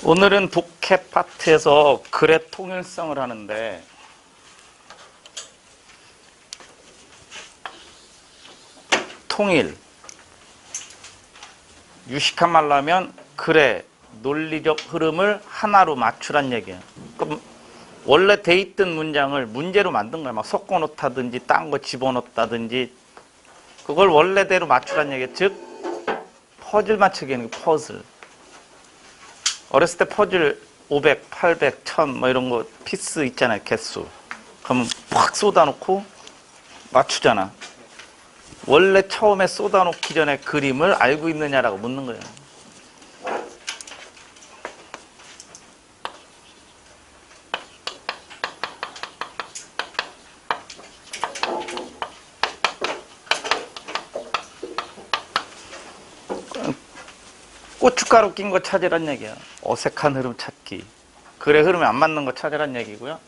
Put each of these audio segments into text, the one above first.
오늘은 독해 파트에서 글의 통일성을 하는데, 통일, 유식한 말로 하면 글의 논리적 흐름을 하나로 맞추란 얘기예요. 그럼 원래 돼 있던 문장을 문제로 만든 거야. 막 섞어놓다든지 딴 거 집어넣다든지 그걸 원래대로 맞추란 얘기예요. 즉 퍼즐 맞추기 하는 게 퍼즐. 어렸을 때 퍼즐 500, 800, 1000 뭐 이런 거 피스 있잖아요. 개수. 그럼 확 쏟아놓고 맞추잖아. 원래 처음에 쏟아놓기 전에 그림을 알고 있느냐라고 묻는 거예요. 고춧가루 낀 거 찾으란 얘기야. 어색한 흐름 찾기. 글의 흐름에 안 맞는 거 찾으란 얘기고요.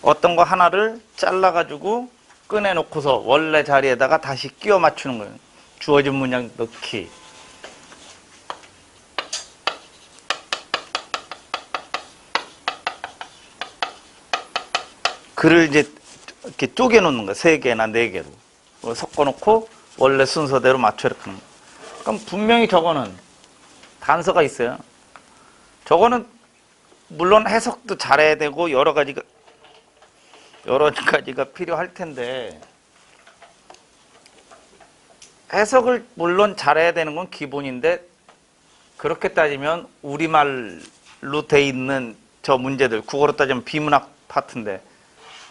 어떤 거 하나를 잘라가지고 꺼내놓고서 원래 자리에다가 다시 끼워 맞추는 거예요. 주어진 문장 넣기. 글을 이제 이렇게 쪼개놓는 거예요. 3개나 4개로. 섞어놓고 원래 순서대로 맞춰 이렇게 하는 거예요. 그럼 분명히 저거는 단서가 있어요. 저거는 물론 해석도 잘해야 되고 여러 가지가 필요할 텐데, 해석을 물론 잘해야 되는 건 기본인데, 그렇게 따지면 우리말로 돼 있는 저 문제들, 국어로 따지면 비문학 파트인데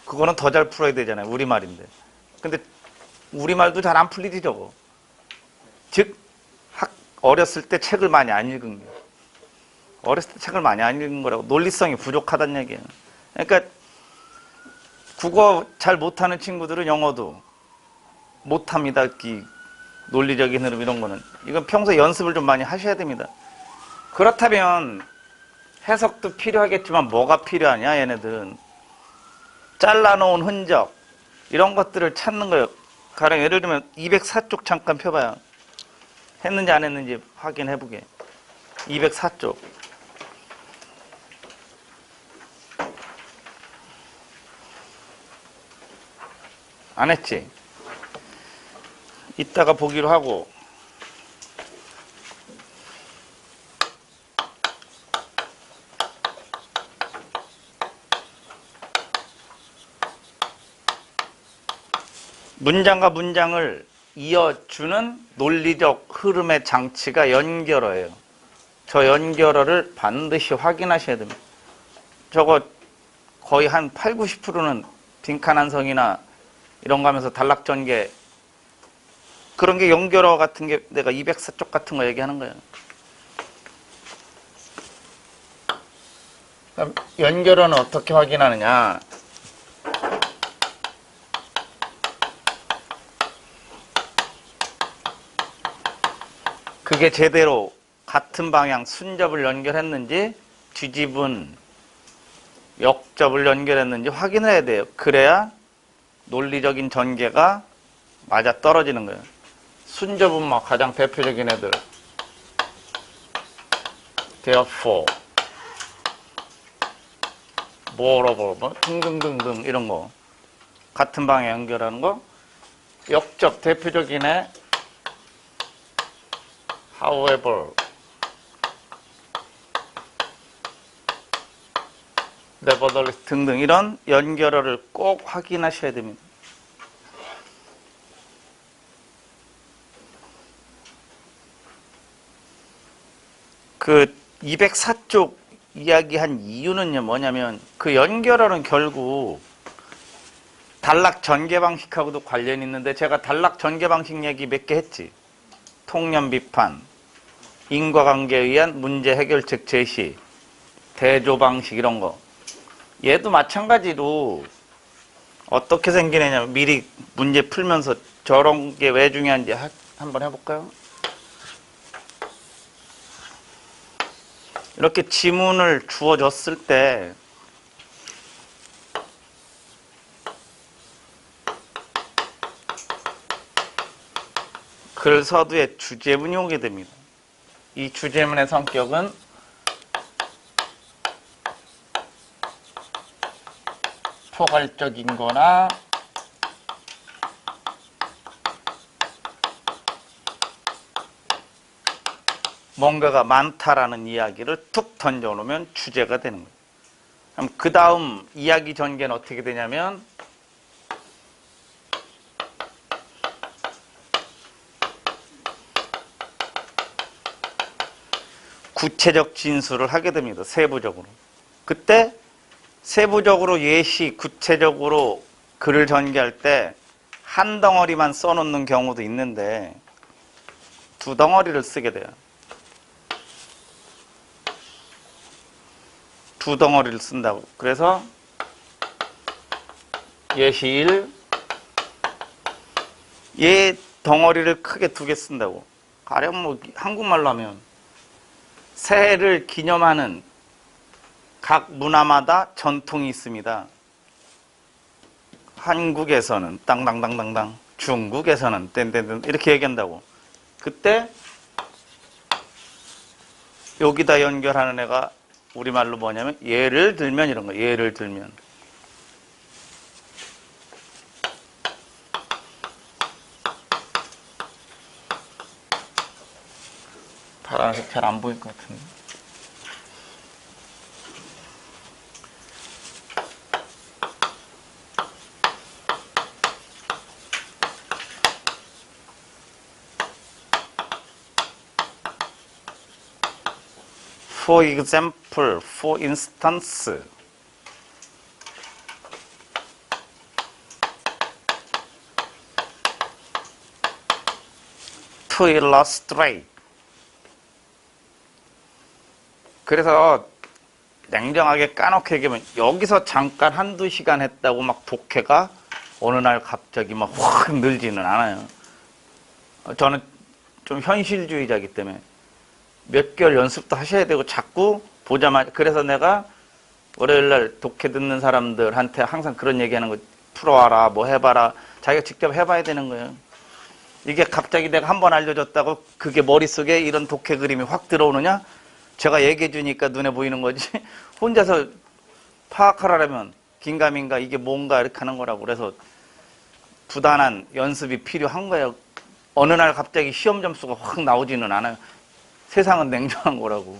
그거는 더 잘 풀어야 되잖아요. 우리말인데. 근데 우리말도 잘 안 풀리지 저거. 즉 어렸을 때 책을 많이 안 읽은 게, 어렸을 때 책을 많이 안 읽은 거라고. 논리성이 부족하다는 얘기예요. 그러니까 국어 잘 못하는 친구들은 영어도 못합니다. 이 논리적인 흐름 이런 거는. 이건 평소에 연습을 좀 많이 하셔야 됩니다. 그렇다면 해석도 필요하겠지만 뭐가 필요하냐 얘네들은. 잘라놓은 흔적 이런 것들을 찾는 거예요. 가령 예를 들면 204쪽 잠깐 펴봐요. 했는지 안 했는지 확인해보게. 204쪽. 안 했지? 이따가 보기로 하고. 문장과 문장을 이어주는 논리적 흐름의 장치가 연결어예요. 저 연결어를 반드시 확인하셔야 됩니다. 저거 거의 한 8, 90%는 빈칸한성이나 이런 거 하면서 단락전개 그런 게 연결어 같은 게 내가 204쪽 같은 거 얘기하는 거예요. 그럼 연결어는 어떻게 확인하느냐? 그게 제대로 같은 방향 순접을 연결했는지 뒤집은 역접을 연결했는지 확인을 해야 돼요. 그래야 논리적인 전개가 맞아 떨어지는 거예요. 순접은 막 가장 대표적인 애들. therefore, moreover, 뭐 등등등등 이런 거. 같은 방향 연결하는 거. 역접 대표적인 애. however, nevertheless 등등 이런 연결어를 꼭 확인하셔야 됩니다. 그 204쪽 이야기한 이유는요 뭐냐면 그 연결어는 결국 단락 전개 방식하고도 관련이 있는데, 제가 단락 전개 방식 얘기 몇 개 했지. 통념 비판, 인과관계에 의한 문제 해결책 제시, 대조 방식 이런 거. 얘도 마찬가지로 어떻게 생기느냐 미리 문제 풀면서 저런 게 왜 중요한지 한번 해볼까요? 이렇게 지문을 주어졌을 때 글 서두에 주제문이 오게 됩니다. 이 주제문의 성격은 포괄적인 거나 뭔가가 많다라는 이야기를 툭 던져놓으면 주제가 되는 거예요. 그럼 그 다음 이야기 전개는 어떻게 되냐면 구체적 진술을 하게 됩니다. 세부적으로. 그때 세부적으로 예시, 구체적으로 글을 전개할 때 한 덩어리만 써놓는 경우도 있는데 두 덩어리를 쓰게 돼요. 두 덩어리를 쓴다고. 그래서 예시 1, 얘 덩어리를 크게 두 개 쓴다고. 가령 뭐 한국말로 하면 새해를 기념하는 각 문화마다 전통이 있습니다. 한국에서는 땅땅땅땅땅, 중국에서는 땡땡땡 이렇게 얘기한다고. 그때 여기다 연결하는 애가 우리말로 뭐냐면 예를 들면 이런 거. 예를 들면 파란색 잘 안 보일 것 같은데. For example, for instance. To illustrate. 그래서 냉정하게 까놓게 얘기하면 여기서 잠깐 한두 시간 했다고 막 독해가 어느 날 갑자기 막 확 늘지는 않아요. 저는 좀 현실주의자이기 때문에 몇 개월 연습도 하셔야 되고 자꾸 보자마자. 그래서 내가 월요일날 독해 듣는 사람들한테 항상 그런 얘기하는 거, 풀어와라, 뭐 해봐라. 자기가 직접 해봐야 되는 거예요. 이게 갑자기 내가 한 번 알려줬다고 그게 머릿속에 이런 독해 그림이 확 들어오느냐? 제가 얘기해 주니까 눈에 보이는 거지. 혼자서 파악하라면 긴가민가 이게 뭔가 이렇게 하는 거라고. 그래서 부단한 연습이 필요한 거예요. 어느 날 갑자기 시험 점수가 확 나오지는 않아요. 세상은 냉정한 거라고.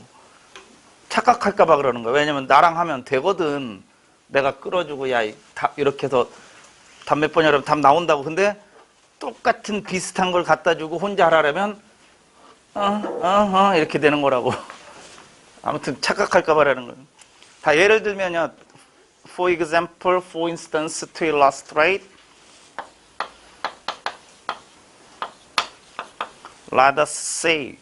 착각할까 봐 그러는 거예요. 왜냐면 나랑 하면 되거든. 내가 끌어주고 야 이렇게 해서 답 몇 번이라면 답 나온다고. 근데 똑같은 비슷한 걸 갖다 주고 혼자 하라면 이렇게 되는 거라고. 아무튼 착각할까 봐라는 거예요. 다 예를 들면요. For example, for instance, to illustrate. Let us say.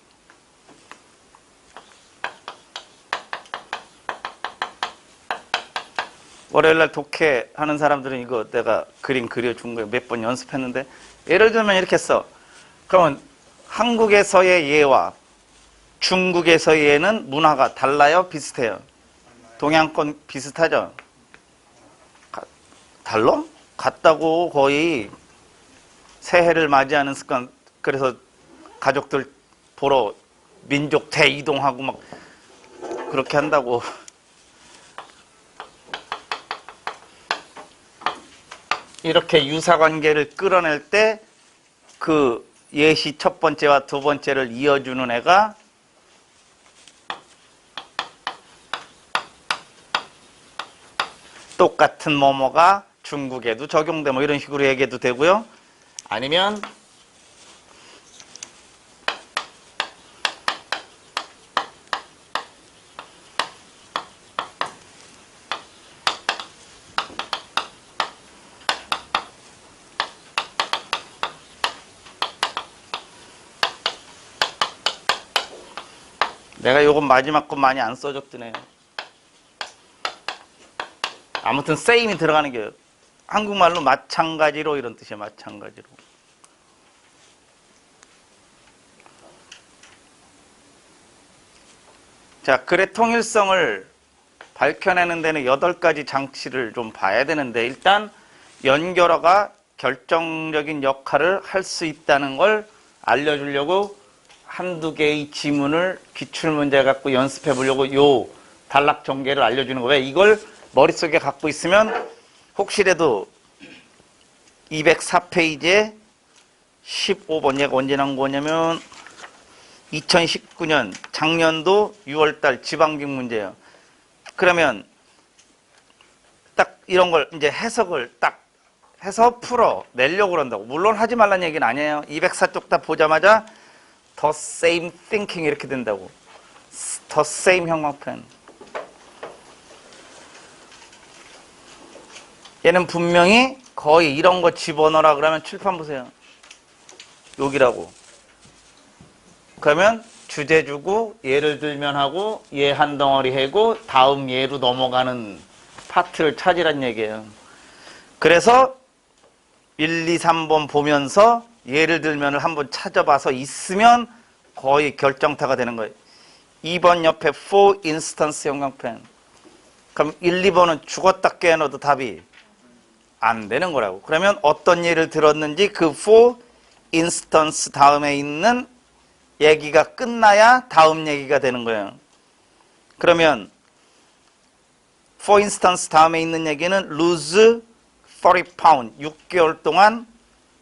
월요일날 독해 하는 사람들은 이거 내가 그림 그려준 거예요. 몇 번 연습했는데. 예를 들면 이렇게 써. 그러면 한국에서의 예와 중국에서의 예는 문화가 달라요? 비슷해요? 동양권 비슷하죠? 달라? 같다고. 거의 새해를 맞이하는 습관. 그래서 가족들 보러 민족 대이동하고 막 그렇게 한다고. 이렇게 유사관계를 끌어낼 때 그 예시 첫 번째와 두 번째를 이어주는 애가 똑같은 뭐뭐가 중국에도 적용돼 뭐 이런 식으로 얘기해도 되고요. 아니면 내가 요건 마지막 거 많이 안 써줬더네요. 아무튼 세임이 들어가는 게 한국말로 마찬가지로 이런 뜻이에요. 마찬가지로. 자, 글의 통일성을 밝혀내는 데는 8가지 장치를 좀 봐야 되는데 일단 연결어가 결정적인 역할을 할 수 있다는 걸 알려주려고 한두 개의 지문을 기출문제 갖고 연습해 보려고 요 단락 전개를 알려주는 거예요. 이걸 머릿속에 갖고 있으면 혹시라도 204페이지에 15번 얘가 언제 나온 거냐면 2019년 작년도 6월달 지방직 문제예요. 그러면 딱 이런 걸 이제 해석을 딱 해서 풀어 내려고 그런다고. 물론 하지 말라는 얘기는 아니에요. 204쪽 다 보자마자 the same thinking 이렇게 된다고. the same 형광펜. 얘는 분명히 거의 이런 거 집어넣으라 그러면 칠판 보세요. 여기라고. 그러면 주제 주고 예를 들면 하고 얘 한 덩어리 하고 다음 예로 넘어가는 파트를 찾으란 얘기예요. 그래서 1, 2, 3번 보면서 예를 들면을 한번 찾아봐서 있으면 거의 결정타가 되는 거예요. 2번 옆에 for instance 형광펜. 그럼 1, 2번은 죽었다 깨어넣어도 답이 안 되는 거라고. 그러면 어떤 예를 들었는지 그 for instance 다음에 있는 얘기가 끝나야 다음 얘기가 되는 거예요. 그러면 for instance 다음에 있는 얘기는 lose 30 pound 6개월 동안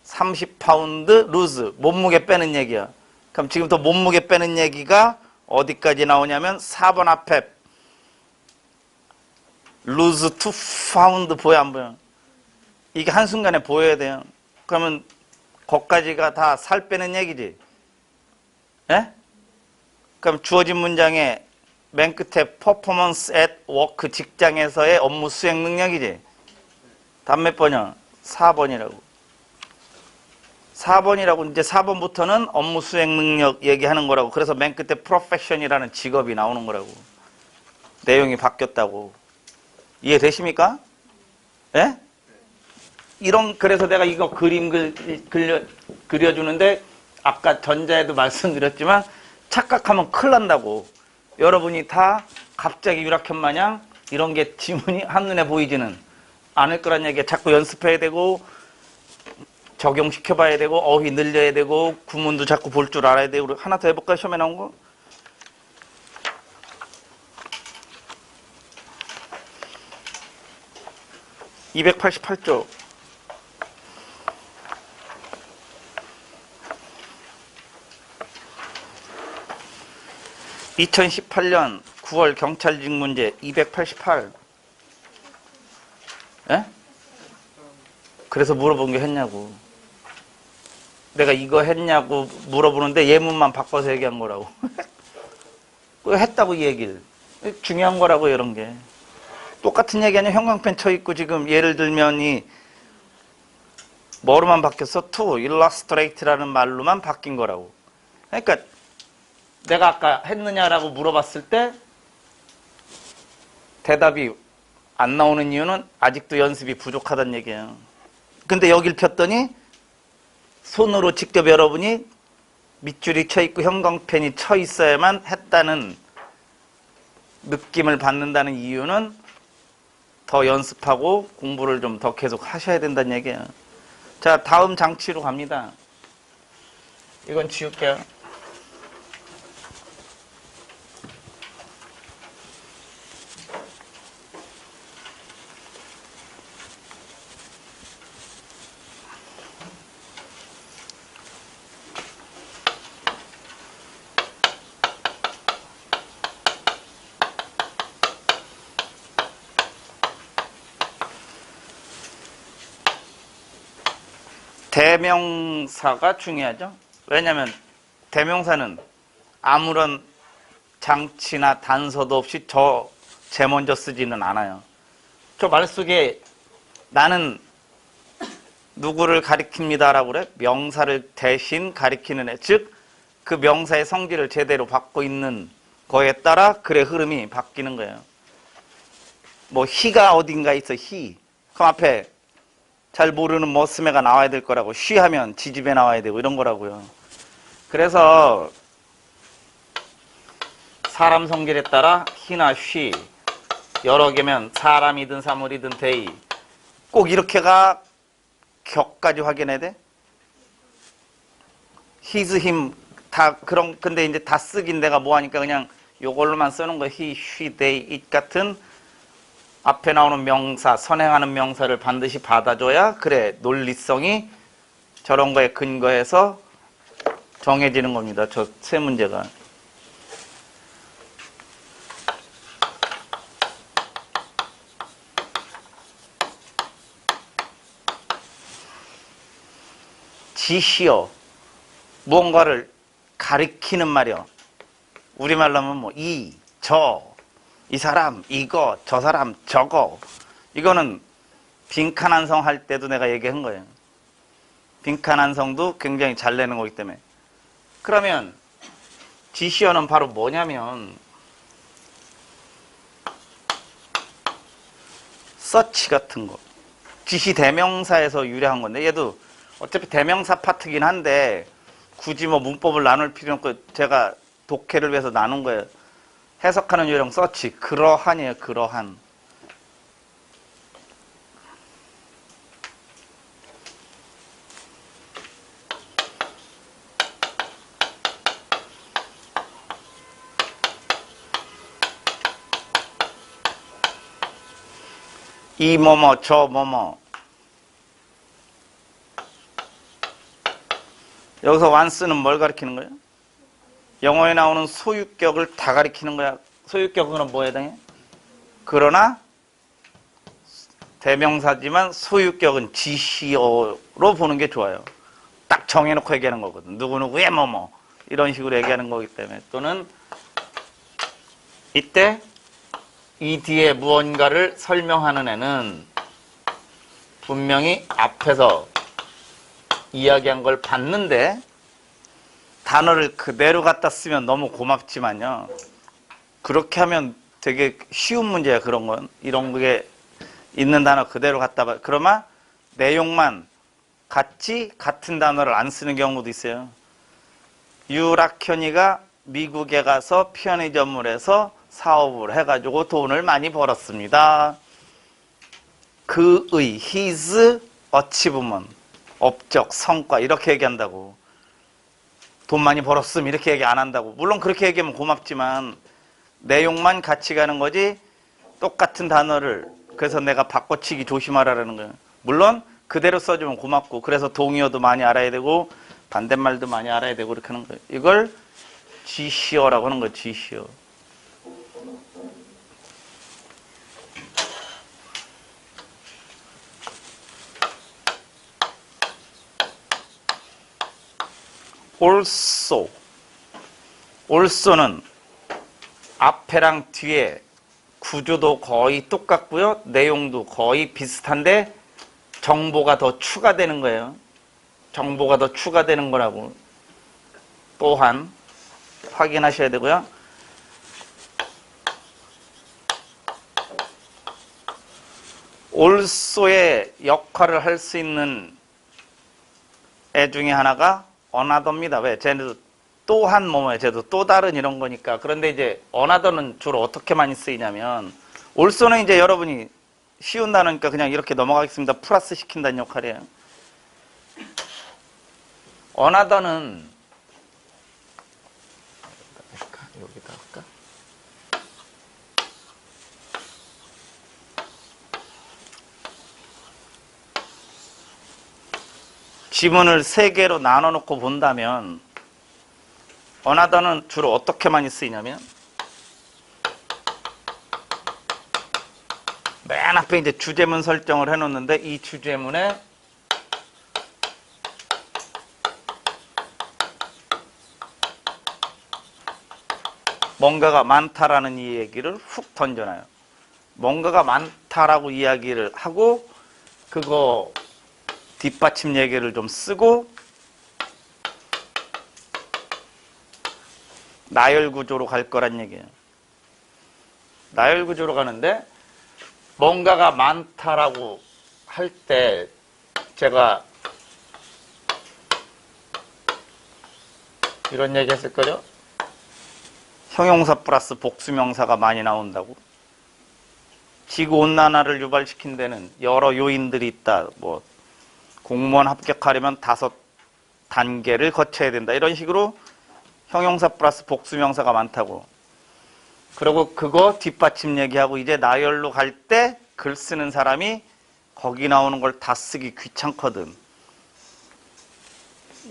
30파운드 lose 몸무게 빼는 얘기야. 그럼 지금부터 몸무게 빼는 얘기가 어디까지 나오냐면 4번 앞에 lose 2 pound 보여 안 보여? 이게 한순간에 보여야 돼요. 그러면 거기까지가 다 살 빼는 얘기지. 예? 그럼 주어진 문장에 맨 끝에 performance at work 직장에서의 업무 수행 능력이지. 답 몇 번이야? 4번이라고. 4번이라고 이제 4번부터는 업무 수행 능력 얘기하는 거라고. 그래서 맨 끝에 profession이라는 직업이 나오는 거라고. 내용이 바뀌었다고. 이해되십니까? 예? 그래서 내가 이거 그림 그려주는데 아까 전자에도 말씀드렸지만 착각하면 큰일 난다고. 여러분이 다 갑자기 유락현 마냥 이런 게 지문이 한눈에 보이지는 않을 거란 얘기야. 자꾸 연습해야 되고 적용시켜 봐야 되고 어휘 늘려야 되고 구문도 자꾸 볼 줄 알아야 되고. 우리 하나 더 해볼까요? 시험에 나온 거? (288쪽) 2018년 9월 경찰직 문제 288. 에? 그래서 물어본 게 했냐고. 내가 이거 했냐고 물어보는데 예문만 바꿔서 얘기한 거라고. 했다고 이 얘기를. 중요한 거라고 이런 게. 똑같은 얘기 아니야. 형광펜 쳐있고 지금 예를 들면이 뭐로만 바뀌었어? to illustrate라는 말로만 바뀐 거라고. 그러니까 내가 아까 했느냐라고 물어봤을 때 대답이 안 나오는 이유는 아직도 연습이 부족하다는 얘기예요. 근데 여길 폈더니 손으로 직접 여러분이 밑줄이 쳐 있고 형광펜이 쳐 있어야만 했다는 느낌을 받는다는 이유는 더 연습하고 공부를 좀 더 계속 하셔야 된다는 얘기예요. 자, 다음 장치로 갑니다. 이건 지울게요. 대명사가 중요하죠. 왜냐하면 대명사는 아무런 장치나 단서도 없이 제 먼저 쓰지는 않아요. 저 말 속에 나는 누구를 가리킵니다 라고 그래? 명사를 대신 가리키는 애. 즉, 그 명사의 성질을 제대로 받고 있는 거에 따라 글의 흐름이 바뀌는 거예요. 뭐 he가 어딘가에 있어. he. 그럼 앞에 잘 모르는 머스매가 나와야 될 거라고. she 하면 지집에 나와야 되고 이런 거라고요. 그래서 사람 성질에 따라 he나 she 여러 개면 사람이든 사물이든 they 꼭 이렇게가 격까지 확인해야 돼? his, him 다 그런 근데 이제 다 쓰긴 내가 뭐 하니까 그냥 요걸로만 쓰는 거 he, she, they, it 같은 앞에 나오는 명사, 선행하는 명사를 반드시 받아줘야 그래 논리성이 저런 거에 근거해서 정해지는 겁니다. 저 세 문제가. 지시어 무언가를 가리키는 말이요. 우리말로 하면 뭐 이, 저, 이 사람, 이거, 저 사람, 저거. 이거는 빈칸한성 할 때도 내가 얘기한 거예요. 빈칸한성도 굉장히 잘 내는 거기 때문에. 그러면 지시어는 바로 뭐냐면 서치 같은 거. 지시 대명사에서 유래한 건데 얘도 어차피 대명사 파트긴 한데 굳이 뭐 문법을 나눌 필요 없고 제가 독해를 위해서 나눈 거예요. 해석하는 요령 서치. 그러한이에요. 그러한. 이 뭐뭐 저 뭐뭐. 여기서 once는 뭘 가리키는 거예요? 영어에 나오는 소유격을 다 가리키는 거야. 소유격은 뭐에 해당해? 그러나 대명사지만 소유격은 지시어로 보는 게 좋아요. 딱 정해놓고 얘기하는 거거든. 누구누구의 뭐뭐 이런 식으로 얘기하는 거기 때문에. 또는 이때 이 뒤에 무언가를 설명하는 애는 분명히 앞에서 이야기한 걸 봤는데 단어를 그대로 갖다 쓰면 너무 고맙지만요. 그렇게 하면 되게 쉬운 문제야. 그런 건. 이런 게 있는 단어 그대로 갖다 봐. 그러면 내용만 같은 단어를 안 쓰는 경우도 있어요. 유락현이가 미국에 가서 편의점을 사업을 해가지고 돈을 많이 벌었습니다. 그의 his achievement 업적, 성과 이렇게 얘기한다고. 돈 많이 벌었음 이렇게 얘기 안 한다고. 물론 그렇게 얘기하면 고맙지만 내용만 같이 가는 거지 똑같은 단어를 그래서 내가 바꿔치기 조심하라는 거예요. 물론 그대로 써주면 고맙고 그래서 동의어도 많이 알아야 되고 반대말도 많이 알아야 되고 그렇게 하는 거예요. 이걸 지시어라고 하는 거예요. 지시어. also는 앞에랑 뒤에 구조도 거의 똑같고요. 내용도 거의 비슷한데 정보가 더 추가되는 거예요. 정보가 더 추가되는 거라고 또한 확인하셔야 되고요. also의 역할을 할 수 있는 애 중에 하나가 another입니다. 왜? 쟤네도 또한 뭐뭐예요. 쟤도 또 다른 이런 거니까. 그런데 이제 another는 주로 어떻게 많이 쓰이냐면 also는 이제 여러분이 쉬운 단어니까 그냥 이렇게 넘어가겠습니다. 플러스 시킨다는 역할이에요. another는 여기다 할까? 지문을 3개로 나눠놓고 본다면 another는 주로 어떻게 많이 쓰이냐면 맨 앞에 이제 주제문 설정을 해놓는데 이 주제문에 뭔가가 많다라는 이 얘기를 훅 던져놔요. 뭔가가 많다라고 이야기를 하고 그거 뒷받침 얘기를 좀 쓰고 나열 구조로 갈 거란 얘기예요. 나열 구조로 가는데 뭔가가 많다라고 할 때 제가 이런 얘기 했을 거죠? 형용사 플러스 복수명사가 많이 나온다고. 지구온난화를 유발시킨 데는 여러 요인들이 있다. 뭐 공무원 합격하려면 단계를 거쳐야 된다. 이런 식으로 형용사 플러스 복수명사가 많다고. 그리고 그거 뒷받침 얘기하고 이제 나열로 갈 때 글 쓰는 사람이 거기 나오는 걸 다 쓰기 귀찮거든.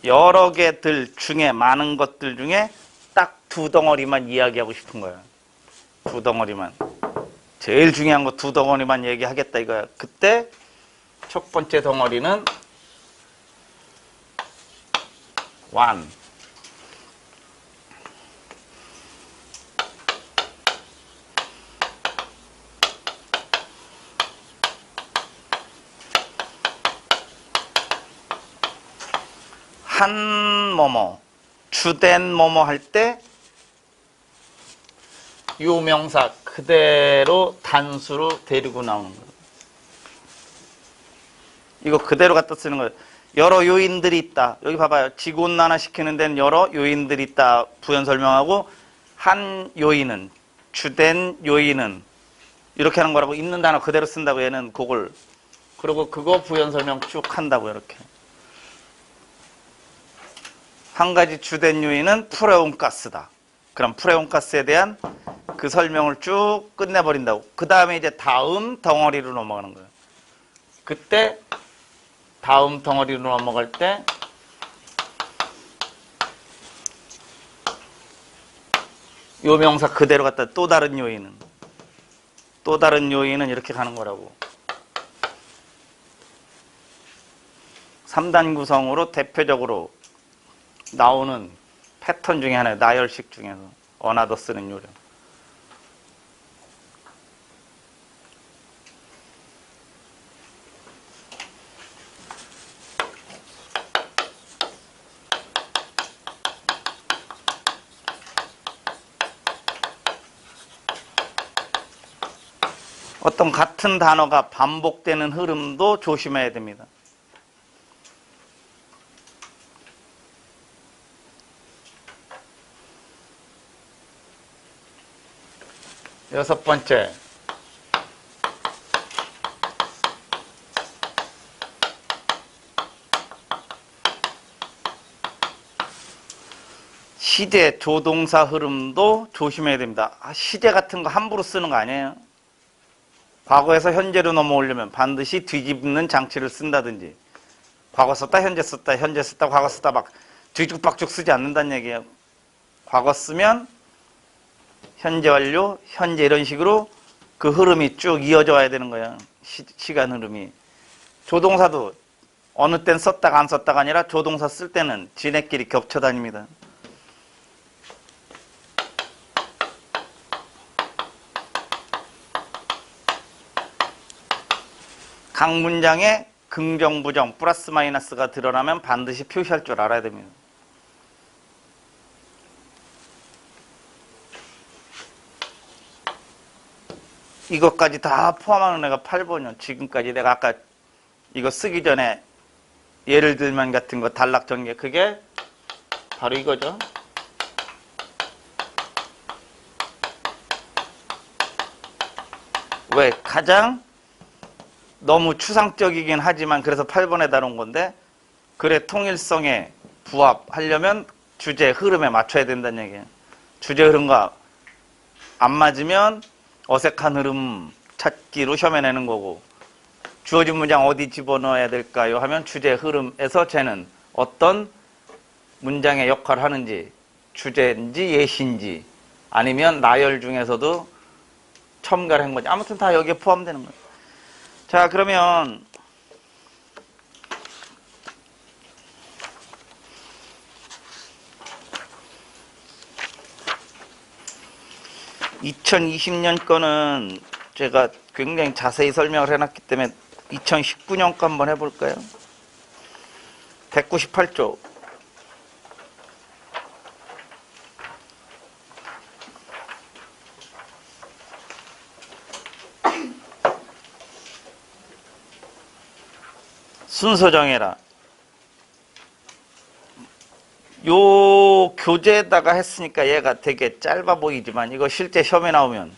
여러 개들 중에 많은 것들 중에 딱 두 덩어리만 이야기하고 싶은 거야. 두 덩어리만. 제일 중요한 거 두 덩어리만 얘기하겠다 이거야. 그때 첫 번째 덩어리는 one. 한 뭐뭐, 주된 뭐뭐 할 때 유명사 그대로 단수로 데리고 나오는 거예요. 이거 그대로 갖다 쓰는 거예요. 여러 요인들이 있다. 여기 봐봐요. 지구온난화 시키는 데는 여러 요인들이 있다. 부연 설명하고 한 요인은, 주된 요인은 이렇게 하는 거라고 있는 단어 그대로 쓴다고 얘는 그걸. 그리고 그거 부연 설명 쭉 한다고 이렇게. 한 가지 주된 요인은 프레온가스다. 그럼 프레온가스에 대한 그 설명을 쭉 끝내버린다고. 그 다음에 이제 다음 덩어리로 넘어가는 거예요. 그때 다음 덩어리로 넘어갈 때 요 명사 그대로 갖다 또 다른 요인은 이렇게 가는 거라고. 3단 구성으로 대표적으로 나오는 패턴 중에 하나예요. 나열식 중에서 어나더 쓰는 요령. 어떤 같은 단어가 반복되는 흐름도 조심해야 됩니다. 여섯 번째, 시제, 조동사 흐름도 조심해야 됩니다. 시제 같은 거 함부로 쓰는 거 아니에요. 과거에서 현재로 넘어오려면 반드시 뒤집는 장치를 쓴다든지, 과거 썼다 현재 썼다 현재 썼다 과거 썼다 막 뒤죽박죽 쓰지 않는다는 얘기예요. 과거 쓰면 현재 완료, 현재 이런 식으로 그 흐름이 쭉 이어져 와야 되는 거야. 시간 흐름이. 조동사도 어느 땐 썼다가 안 썼다가 아니라 조동사 쓸 때는 지네끼리 겹쳐 다닙니다. 각 문장에 긍정, 부정, 플러스 마이너스가 드러나면 반드시 표시할 줄 알아야 됩니다. 이것까지 다 포함하는 애가 8번이요. 지금까지 내가 아까 이거 쓰기 전에 예를 들면 같은 거 단락 전개 그게 바로 이거죠. 왜? 가장 너무 추상적이긴 하지만 그래서 8번에 다룬 건데 글의 통일성에 부합하려면 주제 흐름에 맞춰야 된다는 얘기예요. 주제 흐름과 안 맞으면 어색한 흐름 찾기로 시험에 내는 거고 주어진 문장 어디 집어넣어야 될까요? 하면 주제 흐름에서 쟤는 어떤 문장의 역할을 하는지 주제인지 예시인지 아니면 나열 중에서도 첨가를 한 거지. 아무튼 다 여기에 포함되는 거예요. 자, 그러면 2020년 거는 제가 굉장히 자세히 설명을 해놨기 때문에 2019년 거 한번 해볼까요? 198조. 순서 정해라. 요 교재에다가 했으니까 얘가 되게 짧아 보이지만 이거 실제 시험에 나오면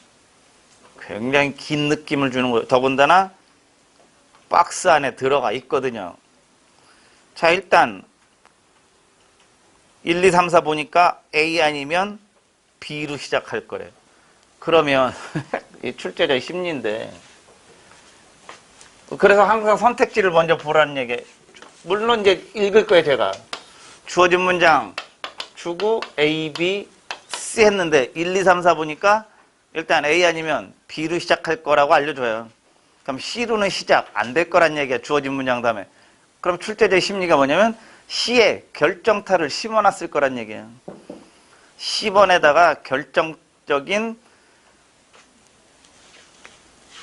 굉장히 긴 느낌을 주는 거예요. 더군다나 박스 안에 들어가 있거든요. 자, 일단 1, 2, 3, 4 보니까 A 아니면 B로 시작할 거래. 그러면 이 출제자의 심리인데, 그래서 항상 선택지를 먼저 보라는 얘기. 물론 이제 읽을 거예요, 제가. 주어진 문장 주고 A, B, C 했는데 1, 2, 3, 4 보니까 일단 A 아니면 B로 시작할 거라고 알려줘요. 그럼 C로는 시작 안 될 거란 얘기야, 주어진 문장 다음에. 그럼 출제자의 심리가 뭐냐면 C에 결정타를 심어놨을 거란 얘기예요. 10번에다가 결정적인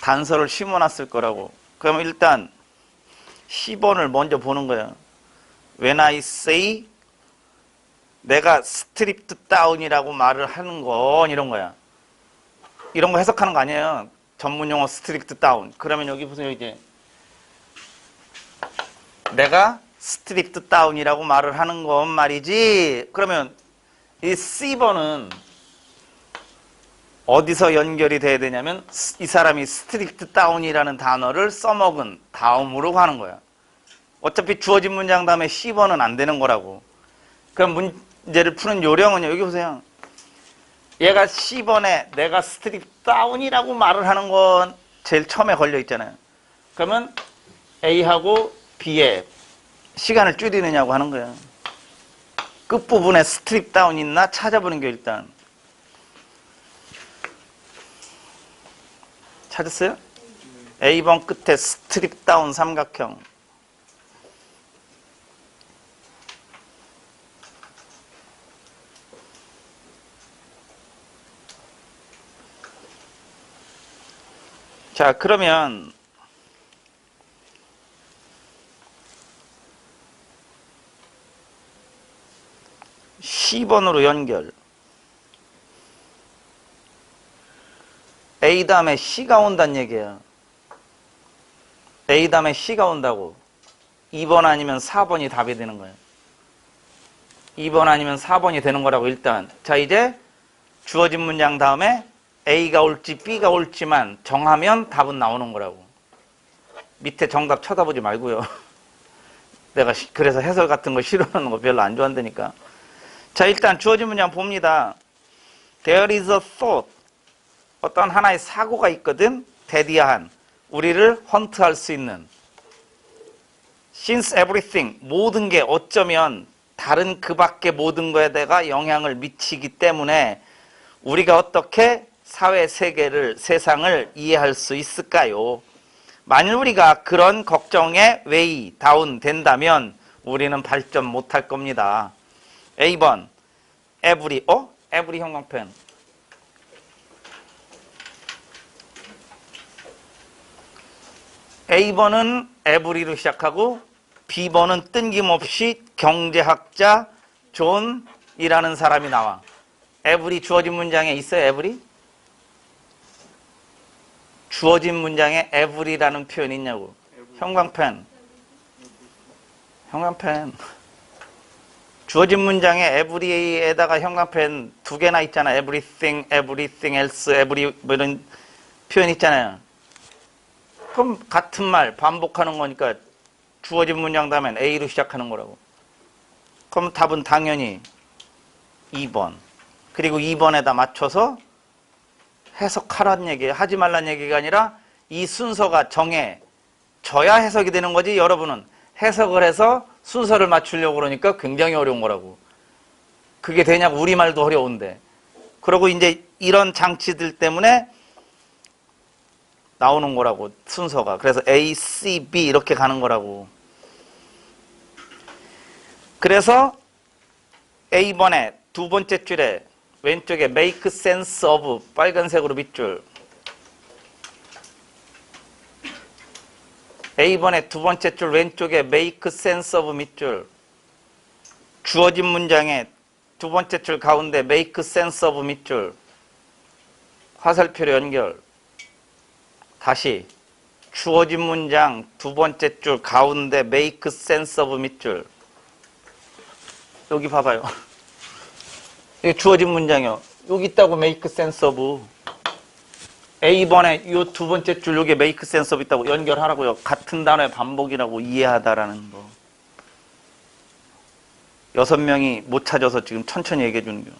단서를 심어놨을 거라고. 그러면 일단 10번을 먼저 보는 거예요. When I say, 내가 stripped down이라고 말을 하는 건 이런 거야. 이런 거 해석하는 거 아니에요. 전문용어 stripped down. 그러면 여기 보세요. 이제 내가 stripped down이라고 말을 하는 건 말이지. 그러면 이 C번은 어디서 연결이 돼야 되냐면 이 사람이 stripped down이라는 단어를 써먹은 다음으로 가는 거야. 어차피 주어진 문장 다음에 C번은 안 되는 거라고. 그럼 문제를 푸는 요령은요. 여기 보세요. 얘가 C번에 내가 strip down이라고 말을 하는 건 제일 처음에 걸려 있잖아요. 그러면 A하고 B에 시간을 줄이느냐고 하는 거예요. 끝부분에 strip down 있나 찾아보는 게 일단. 찾았어요? A번 끝에 strip down 삼각형. 자, 그러면 C번으로 연결. A 다음에 C가 온다는 얘기예요. A 다음에 C가 온다고. 2번 아니면 4번이 답이 되는 거예요. 2번 아니면 4번이 되는 거라고 일단. 자, 이제 주어진 문장 다음에 A가 올지 B가 올지만 정하면 답은 나오는 거라고. 밑에 정답 쳐다보지 말고요. 내가 그래서 해설 같은 거 싫어하는 거 별로 안 좋아한다니까. 자, 일단 주어진 문장 봅니다. There is a thought. 어떤 하나의 사고가 있거든. 대디한 우리를 헌트할 수 있는. Since everything, 모든 게 어쩌면 다른 그 밖의 모든 거에 대가 영향을 미치기 때문에 우리가 어떻게 사회 세계를, 세상을 이해할 수 있을까요? 만일 우리가 그런 걱정에 웨이, 다운 된다면 우리는 발전 못할 겁니다. A번, every, every 형광펜. A번은 every로 시작하고 B번은 뜬금없이 경제학자 존이라는 사람이 나와. every 주어진 문장에 있어요, every? 주어진 문장에 every라는 표현이 있냐고. 형광펜. 형광펜. 주어진 문장에 every에다가 형광펜 2개나 있잖아. everything, everything else, every 뭐 이런 표현 있잖아요. 그럼 같은 말 반복하는 거니까 주어진 문장 다음엔 A로 시작하는 거라고. 그럼 답은 당연히 2번. 그리고 2번에다 맞춰서 해석하라는 얘기예요. 하지 말라는 얘기가 아니라 이 순서가 정해져야 해석이 되는 거지. 여러분은 해석을 해서 순서를 맞추려고 그러니까 굉장히 어려운 거라고. 그게 되냐고. 우리말도 어려운데. 그리고 이제 이런 장치들 때문에 나오는 거라고, 순서가. 그래서 A, C, B 이렇게 가는 거라고. 그래서 A번에 두 번째 줄에 왼쪽에 make sense of 빨간색으로 밑줄. A번에 두 번째 줄 왼쪽에 make sense of 밑줄. 주어진 문장에 두 번째 줄 가운데 make sense of 밑줄. 화살표로 연결. 다시 주어진 문장 두 번째 줄 가운데 make sense of 밑줄. 여기 봐봐요. 이게 주어진 문장이요. 여기 있다고 make sense of. A번에 이 두 번째 줄 여기에 make sense of 있다고 연결하라고요. 같은 단어의 반복이라고 이해하다라는 거. 6명이 못 찾아서 지금 천천히 얘기해 주는 거예요.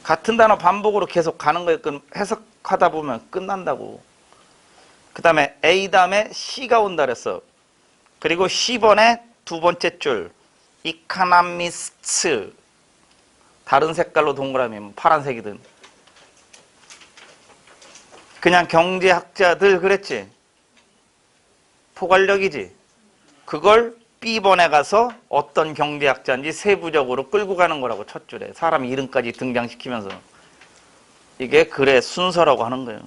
같은 단어 반복으로 계속 가는 거예요. 해석하다 보면 끝난다고. 그 다음에 A 다음에 C가 온다 그랬어. 그리고 10번의 두 번째 줄 이카나미스트, 다른 색깔로 동그라미, 파란색이든 그냥 경제학자들 그랬지. 포괄력이지. 그걸 B번에 가서 어떤 경제학자인지 세부적으로 끌고 가는 거라고, 첫 줄에 사람 이름까지 등장시키면서. 이게 글의 순서라고 하는 거예요.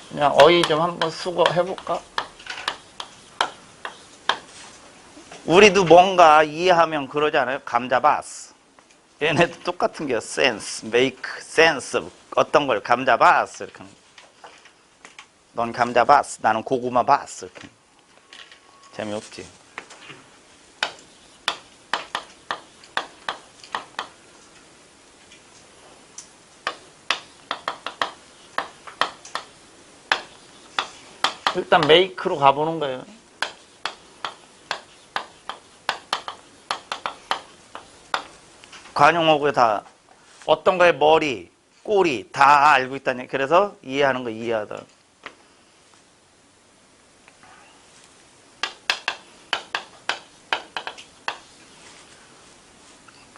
그냥 어휘 좀 한번 수고해볼까? 우리도 뭔가 이해하면 그러지 않아요? 감잡았어. 얘네도 똑같은 게요. sense, make sense. 어떤 걸 감잡았어. 이렇게. 넌 감잡았어. 나는 고구마 봤어. 이렇게. 재미없지. 일단 make로 가보는 거예요. 관용어구에 다 어떤 거에 머리, 꼬리 다 알고 있다니. 그래서 이해하는 거 이해하다.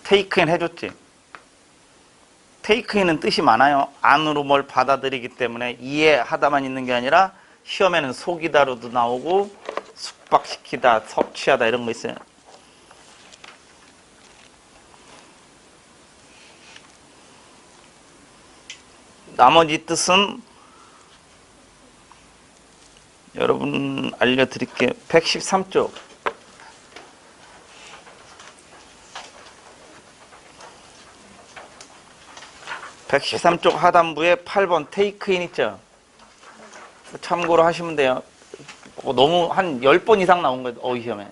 테이크인 해줬지. 테이크인은 뜻이 많아요. 안으로 뭘 받아들이기 때문에 이해하다만 있는 게 아니라 시험에는 속이다로도 나오고 숙박시키다, 섭취하다 이런 거 있어요. 나머지 뜻은 여러분 알려드릴게요. 113쪽. 113쪽 하단부에 8번 테이크인 있죠. 참고로 하시면 돼요. 너무 한 10번 이상 나온 거예요. 어휘 시험에.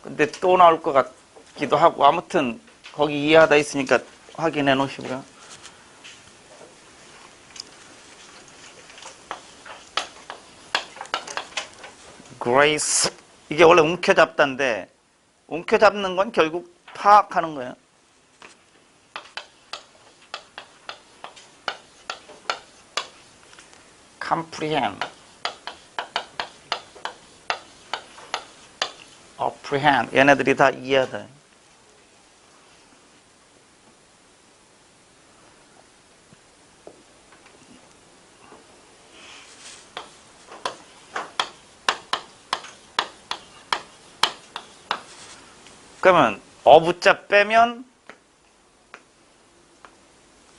근데 또 나올 것 같기도 하고. 아무튼 거기 이해하다 있으니까 확인해 놓으시고요. 그레이스. 이게 원래 움켜잡다인데 움켜잡는 건 결국 파악하는 거예요. comprehend, apprehend. 얘네들이 다 이해하다. 그러면 어부자 빼면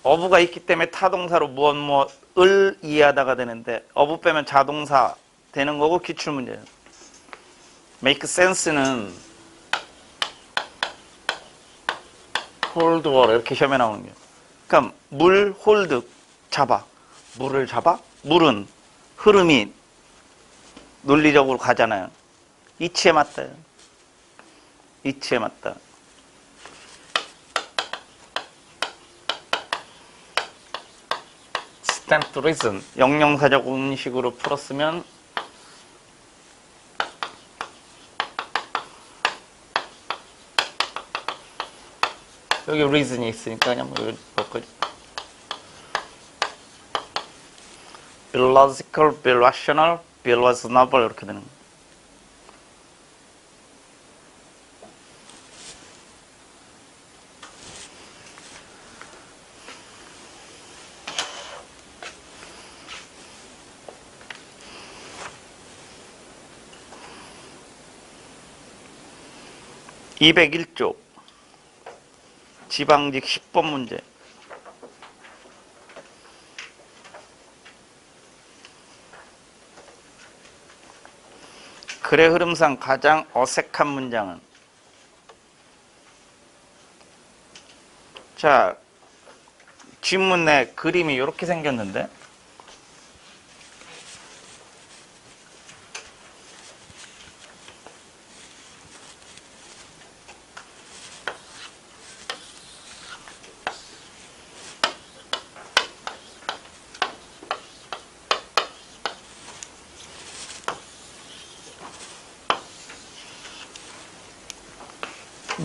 어부가 있기 때문에 타동사로 무엇을 이해하다가 되는데 어부 빼면 자동사 되는 거고 기출문제예요. make sense는 hold water 이렇게 시험에 나오는 거예요. 그럼 물 hold 잡아. 물을 잡아? 물은 흐름이 논리적으로 가잖아요. 이치에 맞다요. 이치에 맞다. stand to reason. 영영사적 음식으로 풀었으면 여기 reason이 있으니까 그냥 뭐 볼 거지. be logical, be rational, be reasonable 이렇게 되는 거예요. (201쪽) 지방직 10번 문제. 글의 흐름상 가장 어색한 문장은? 자, 뒷문에 그림이 이렇게 생겼는데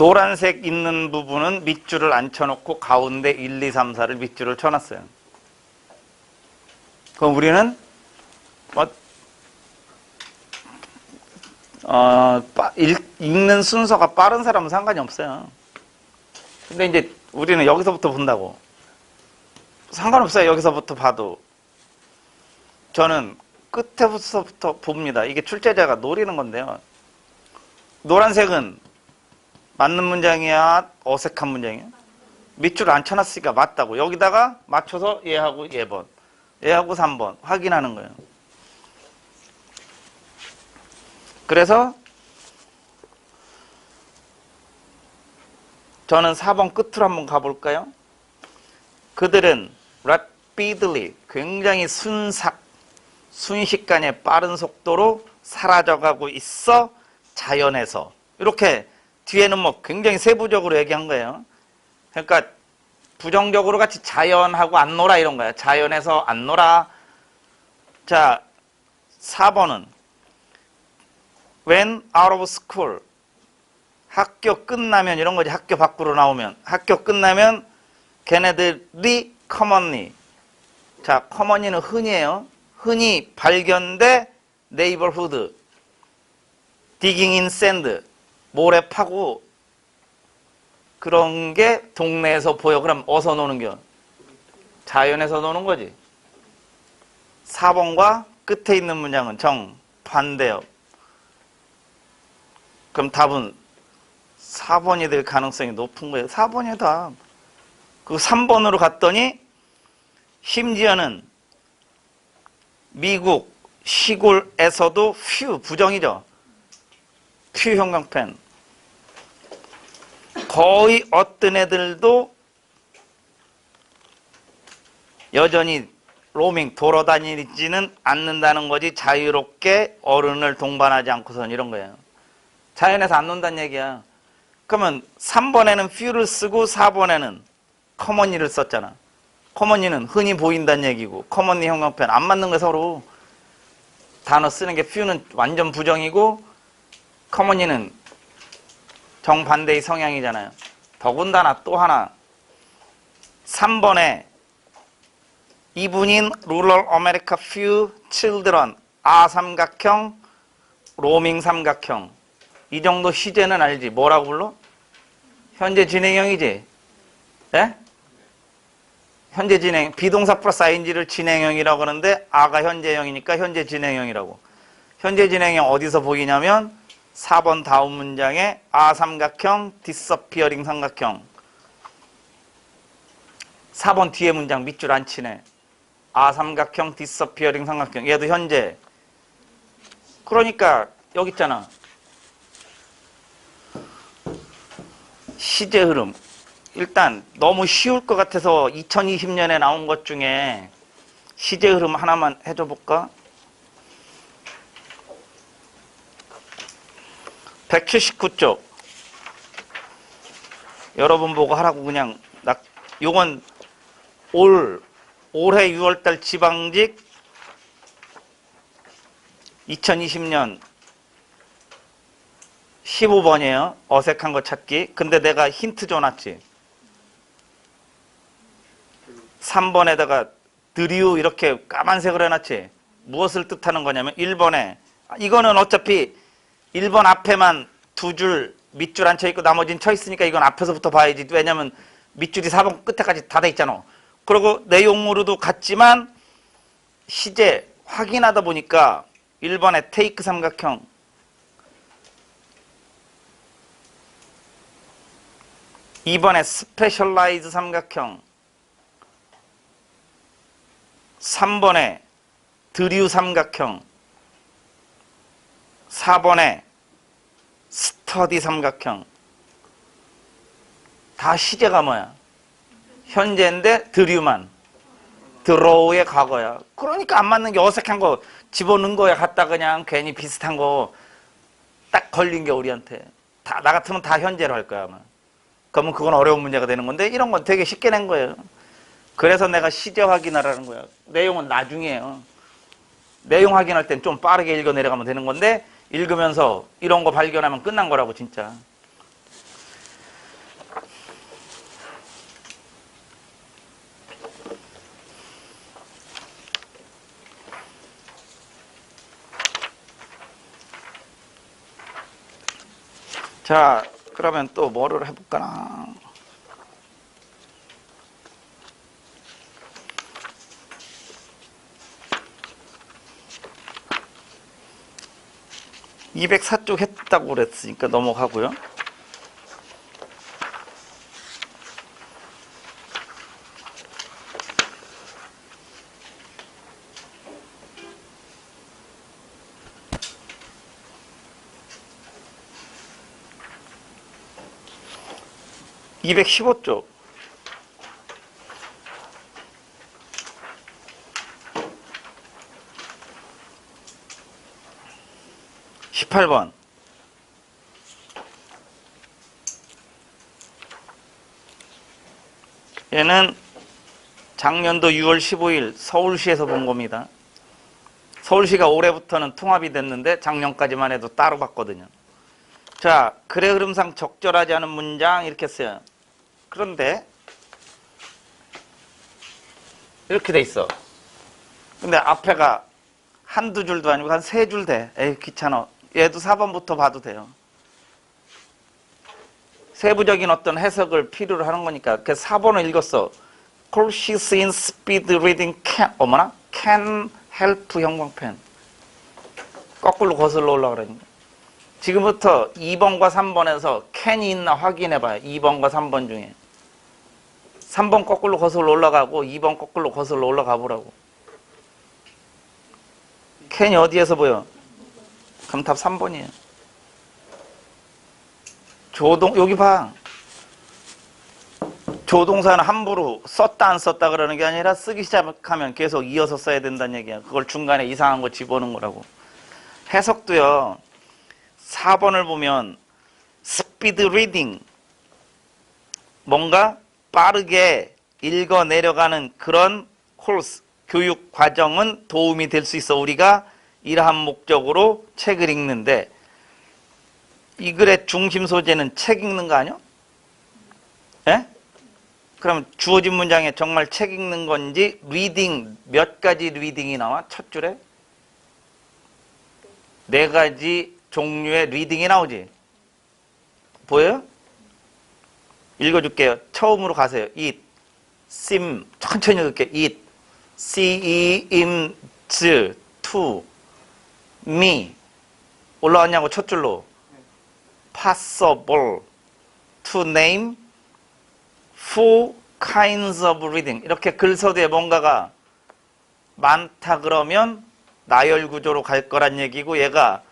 노란색 있는 부분은 밑줄을 안 쳐놓고 가운데 1, 2, 3, 4를 밑줄을 쳐놨어요. 그럼 우리는 읽는 순서가 빠른 사람은 상관이 없어요. 근데 이제 우리는 여기서부터 본다고. 상관없어요. 여기서부터 봐도. 저는 끝에서부터 봅니다. 이게 출제자가 노리는 건데요. 노란색은 맞는 문장이야? 어색한 문장이야? 밑줄 안 쳐놨으니까 맞다고. 여기다가 맞춰서 얘하고 얘번, 얘하고 3번 확인하는 거예요. 그래서 저는 4번 끝으로 한번 가볼까요? 그들은 rapidly, 굉장히 순식간에 빠른 속도로 사라져가고 있어 자연에서. 이렇게 뒤에는 뭐 굉장히 세부적으로 얘기한 거예요. 그러니까 부정적으로 같이 자연하고 안 놀아 이런 거야. 자연에서 안 놀아. 자, 4번은 when out of school, 학교 끝나면 이런 거지. 학교 밖으로 나오면. 학교 끝나면 걔네들이 commonly, 자, commonly는 흔히예요. 흔히 발견돼 neighborhood, digging in sand, 모래 파고 그런 게 동네에서 보여. 그럼 어디서 노는겨? 자연에서 노는 거지. 4번과 끝에 있는 문장은 정반대요. 그럼 답은 4번이 될 가능성이 높은 거예요. 4번이 답. 그 3번으로 갔더니 심지어는 미국 시골에서도 few, 부정이죠. few 형광펜. 거의 어떤 애들도 여전히 로밍, 돌아다니지는 않는다는 거지. 자유롭게 어른을 동반하지 않고선 이런 거예요. 자연에서 안 논다는 얘기야. 그러면 3번에는 few를 쓰고 4번에는 commonly를 썼잖아. commonly는 흔히 보인다는 얘기고 commonly 형광펜 안 맞는 거야 서로. 단어 쓰는 게 few는 완전 부정이고 commonly는 정반대의 성향이잖아요. 더군다나 또 하나 3번에 이분인 rural America few children, 삼각형, 로밍 삼각형. 이 정도 시제는 알지. 뭐라고 불러? 현재 진행형이지. 예? 현재 진행, 비동사 플러스 ing를 진행형이라고 하는데 아가 현재형이니까 현재 진행형이라고. 현재 진행형 어디서 보이냐면 4번 다음 문장에 삼각형, disappearing 삼각형. 4번 뒤에 문장 밑줄 안 치네. 삼각형, disappearing 삼각형. 얘도 현재. 그러니까 여기 있잖아. 시제 흐름. 일단 너무 쉬울 것 같아서 2020년에 나온 것 중에 시제 흐름 하나만 해줘 볼까? 179쪽. 여러분 보고 하라고 그냥 요건 올해 6월달 지방직 2020년 15번이에요. 어색한 거 찾기. 근데 내가 힌트 줘놨지. 3번에다가 드리우 이렇게 까만색으로 해놨지. 무엇을 뜻하는 거냐면 1번에 이거는 어차피 1번 앞에만 두 줄 밑줄 안 쳐있고 나머지는 쳐있으니까 이건 앞에서부터 봐야지. 왜냐면 밑줄이 4번 끝에까지 다 돼 있잖아. 그리고 내용으로도 같지만 시제 확인하다 보니까 1번에 테이크 삼각형, 2번에 스페셜라이즈 삼각형, 3번에 드리우 삼각형, 4번에 스터디 삼각형. 다 시제가 뭐야? 현재인데 드리우만. 드로우의 과거야. 그러니까 안 맞는 게 어색한 거 집어넣은 거야. 갖다 그냥 괜히 비슷한 거 딱 걸린 게 우리한테. 나 같으면 다 현재로 할 거야 아마. 그러면 그건 어려운 문제가 되는 건데 이런 건 되게 쉽게 낸 거예요. 그래서 내가 시제 확인하라는 거야. 내용은 나중이에요. 내용 확인할 땐 좀 빠르게 읽어 내려가면 되는 건데 읽으면서 이런 거 발견하면 끝난 거라고 진짜. 자, 그러면 또 뭐를 해볼까나. (204쪽) 했다고 그랬으니까 넘어가고요. (215쪽) 18번. 얘는 작년도 6월 15일 서울시에서 본 겁니다. 서울시가 올해부터는 통합이 됐는데 작년까지만 해도 따로 봤거든요. 자, 글의 흐름상 적절하지 않은 문장 이렇게 써요. 그런데 이렇게 돼 있어. 근데 앞에가 한두 줄도 아니고 한 세 줄 돼. 에이, 귀찮아. 얘도 4번부터 봐도 돼요. 세부적인 어떤 해석을 필요로 하는 거니까. 그래서 4번을 읽었어. Courses in speed reading can help 형광펜. 거꾸로 거슬러 올라가라니까. 지금부터 2번과 3번에서 can이 있나 확인해봐요. 2번과 3번 중에. 3번 거꾸로 거슬러 올라가고 2번 거꾸로 거슬러 올라가 보라고. can이 어디에서 보여? 그럼 답 3번이에요. 여기 봐. 조동사는 함부로 썼다 안 썼다 그러는 게 아니라 쓰기 시작하면 계속 이어서 써야 된다는 얘기야. 그걸 중간에 이상한 거 집어넣은 거라고. 해석도요. 4번을 보면 스피드 리딩, 뭔가 빠르게 읽어 내려가는 그런 코스, 교육 과정은 도움이 될 수 있어. 우리가 이러한 목적으로 책을 읽는데, 이 글의 중심 소재는 책 읽는 거 아니야? 예? 그럼 주어진 문장에 정말 책 읽는 건지, 리딩, 몇 가지 리딩이 나와? 첫 줄에? 4가지 종류의 리딩이 나오지? 보여요? 읽어줄게요. 처음으로 가세요. It, seem, 천천히 읽을게요. It, seems to me. 올라왔냐고 첫 줄로. Possible to name four kinds of reading. 이렇게 글서대에 뭔가가 많다 그러면 나열 구조로 갈 거란 얘기고, 얘가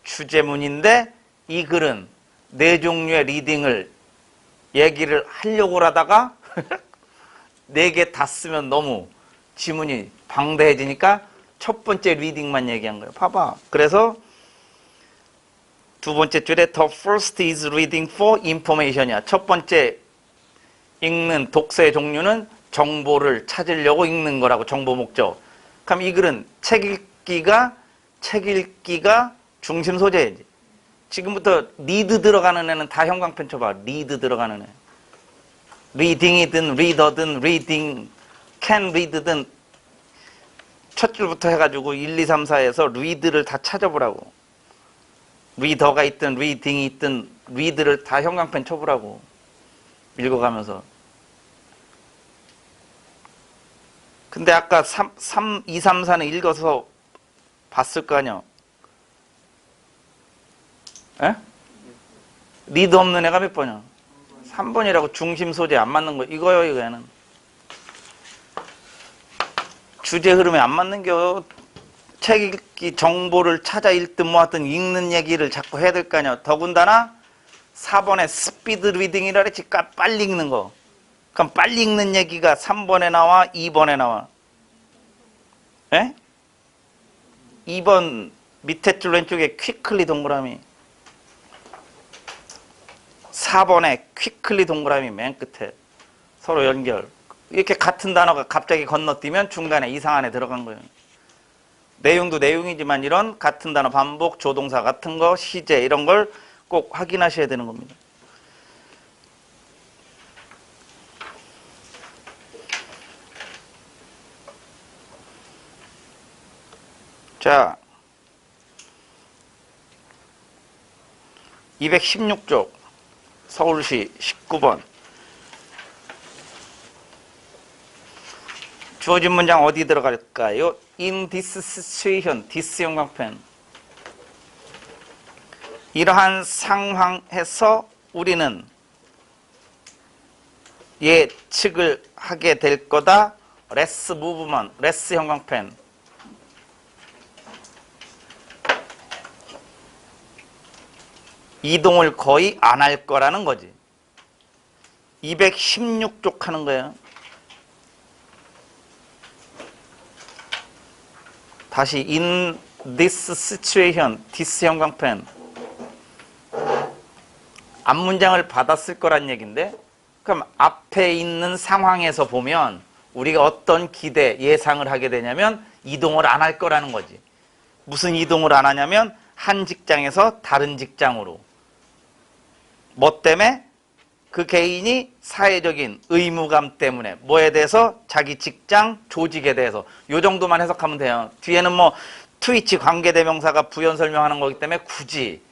주제문인데 이 글은 4종류의 리딩을 얘기를 하려고 하다가 4개 다 쓰면 너무 지문이 방대해지니까 첫 번째 리딩만 얘기한 거예요. 봐봐. 그래서 두 번째 줄에 The first is reading for information이야. 첫 번째 읽는 독서의 종류는 정보를 찾으려고 읽는 거라고. 정보 목적. 그럼 이 글은 책 읽기가 중심 소재이지. 지금부터 리드 들어가는 애는 다 형광펜 쳐봐. 리드 들어가는 애. 리딩이든 리더든 리딩 can read든 첫 줄부터 해가지고 1, 2, 3, 4에서 리드를 다 찾아보라고. 리더가 있든 리딩이 있든 리드를 다 형광펜 쳐보라고. 읽어가면서. 근데 아까 2, 3, 4는 읽어서 봤을 거 아니야. 에? 리드 없는 애가 몇 번이야? 3번이라고. 중심 소재 안 맞는 거. 이거요, 이거는. 주제 흐름에 안 맞는 겨. 책 읽기, 정보를 찾아 읽든 뭐하든 읽는 얘기를 자꾸 해야 될 거 아니야. 더군다나 4번에 스피드 리딩이라 그랬지. 빨리 읽는 거. 그럼 빨리 읽는 얘기가 3번에 나와, 2번에 나와. 에? 2번 밑에 줄 왼쪽에 퀵클리 동그라미. 4번에 퀵클리 동그라미 맨 끝에. 서로 연결. 이렇게 같은 단어가 갑자기 건너뛰면 중간에 이상한 애 들어간 거예요. 내용도 내용이지만 이런 같은 단어 반복, 조동사 같은 거, 시제 이런 걸 꼭 확인하셔야 되는 겁니다. 자, 216쪽 서울시 19번 주어진 문장 어디 들어갈까요? In this situation, this 형광펜. 이러한 상황에서 우리는 예측을 하게 될 거다. less movement, less 형광펜. 이동을 거의 안 할 거라는 거지. 216쪽 하는 거예요. 다시 in this situation, this 형광펜. 앞문장을 받았을 거란 얘기인데, 그럼 앞에 있는 상황에서 보면 우리가 어떤 기대, 예상을 하게 되냐면 이동을 안 할 거라는 거지. 무슨 이동을 안 하냐면 한 직장에서 다른 직장으로. 뭐 때문에? 그 개인이 사회적인 의무감 때문에 뭐에 대해서? 자기 직장, 조직에 대해서. 요 정도만 해석하면 돼요. 뒤에는 뭐 트위치 관계대명사가 부연 설명하는 거기 때문에 굳이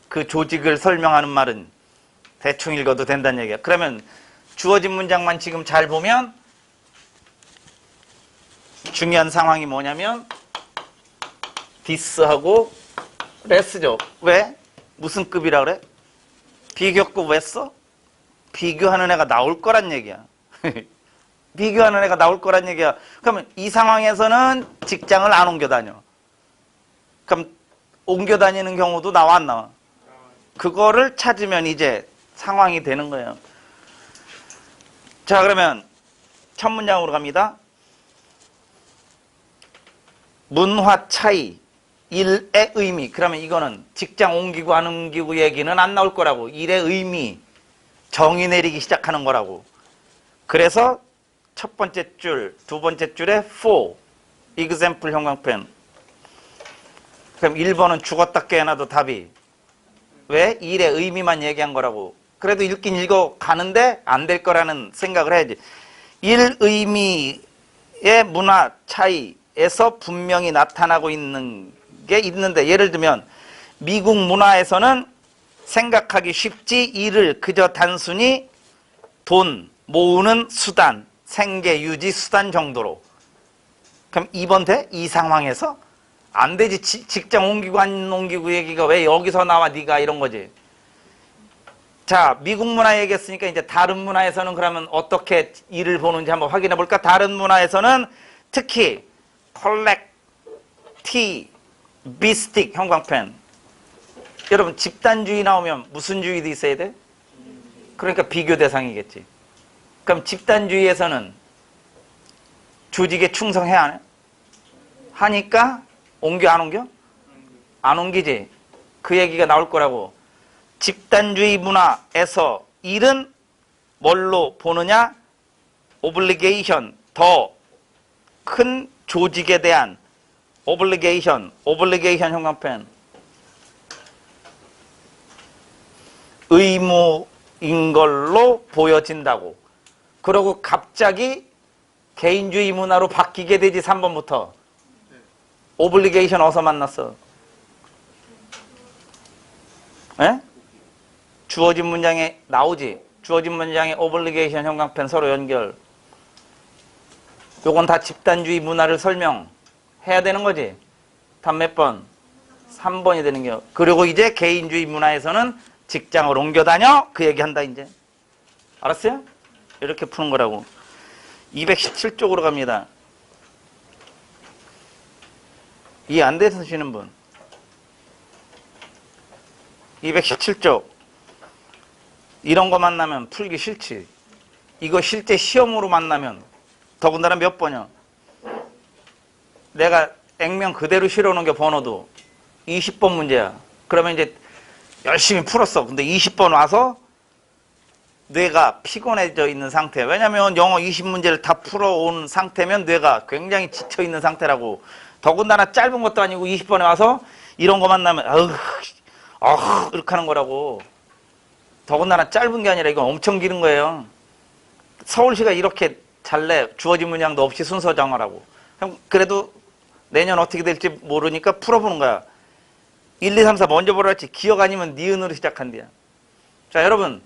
그 조직을 설명하는 말은 대충 읽어도 된다는 얘기야. 그러면 주어진 문장만 지금 잘 보면 중요한 상황이 뭐냐면 this하고 less죠. 왜? 무슨 급이라 그래? 비교급 왜 써? 비교하는 애가 나올 거란 얘기야. 비교하는 애가 나올 거란 얘기야. 그러면 이 상황에서는 직장을 안 옮겨 다녀. 그럼 옮겨 다니는 경우도 나와 안 나와? 그거를 찾으면 이제 상황이 되는 거예요. 자, 그러면 첫 문장으로 갑니다. 문화 차이, 일의 의미. 그러면 이거는 직장 옮기고 안 옮기고 얘기는 안 나올 거라고. 일의 의미, 정의 내리기 시작하는 거라고. 그래서 첫 번째 줄, 두 번째 줄에 for, example 형광펜. 그럼 1번은 죽었다 깨어나도 답이. 왜? 일의 의미만 얘기한 거라고. 그래도 읽긴 읽어가는데 안 될 거라는 생각을 해야지. 일 의미의 문화 차이에서 분명히 나타나고 있는 게 있는데, 예를 들면 미국 문화에서는 생각하기 쉽지 일을 그저 단순히 돈 모으는 수단, 생계 유지 수단 정도로. 그럼 2번 돼? 이 상황에서? 안 되지. 직장 옮기고 안 옮기고 얘기가 왜 여기서 나와 네가 이런 거지. 자, 미국 문화 얘기했으니까 이제 다른 문화에서는 그러면 어떻게 일을 보는지 한번 확인해 볼까? 다른 문화에서는 특히 컬렉, 티, 비스틱 형광펜. 여러분 집단주의 나오면 무슨 주의도 있어야 돼? 그러니까 비교 대상이겠지. 그럼 집단주의에서는 조직에 충성해야 하네? 하니까 옮겨 안 옮겨? 안 옮기지. 그 얘기가 나올 거라고. 집단주의 문화에서 일은 뭘로 보느냐? 오블리게이션, 더 큰 조직에 대한 오블리게이션 형광펜. 의무인 걸로 보여진다고. 그러고 갑자기 개인주의 문화로 바뀌게 되지. 3번부터. 오블리게이션 어디서 만났어? 에? 주어진 문장에 나오지. 주어진 문장에 오블리게이션 형광펜 서로 연결. 요건 다 집단주의 문화를 설명해야 되는 거지. 답 몇 번? 3번이 되는 겨. 그리고 이제 개인주의 문화에서는 직장을 옮겨 다녀? 그 얘기 한다 이제. 알았어요? 이렇게 푸는 거라고. 217쪽으로 갑니다. 이해 안 되시는 분. 217쪽. 이런 거 만나면 풀기 싫지. 이거 실제 시험으로 만나면 더군다나 몇 번이야. 내가 액면 그대로 실어놓은 게 번호도 20번 문제야. 그러면 이제 열심히 풀었어. 근데 20번 와서 뇌가 피곤해져 있는 상태. 왜냐면 영어 20문제를 다 풀어온 상태면 뇌가 굉장히 지쳐있는 상태라고. 더군다나 짧은 것도 아니고 20번에 와서 이런 거 만나면 이렇게 하는 거라고. 더군다나 짧은 게 아니라 이건 엄청 길은 거예요. 서울시가 이렇게 잘내. 주어진 문장도 없이 순서 정하라고. 그래도 내년 어떻게 될지 모르니까 풀어보는 거야. 1, 2, 3, 4 먼저 보라 했지. 기억 아니면 니은으로 시작한대요. 자, 여러분.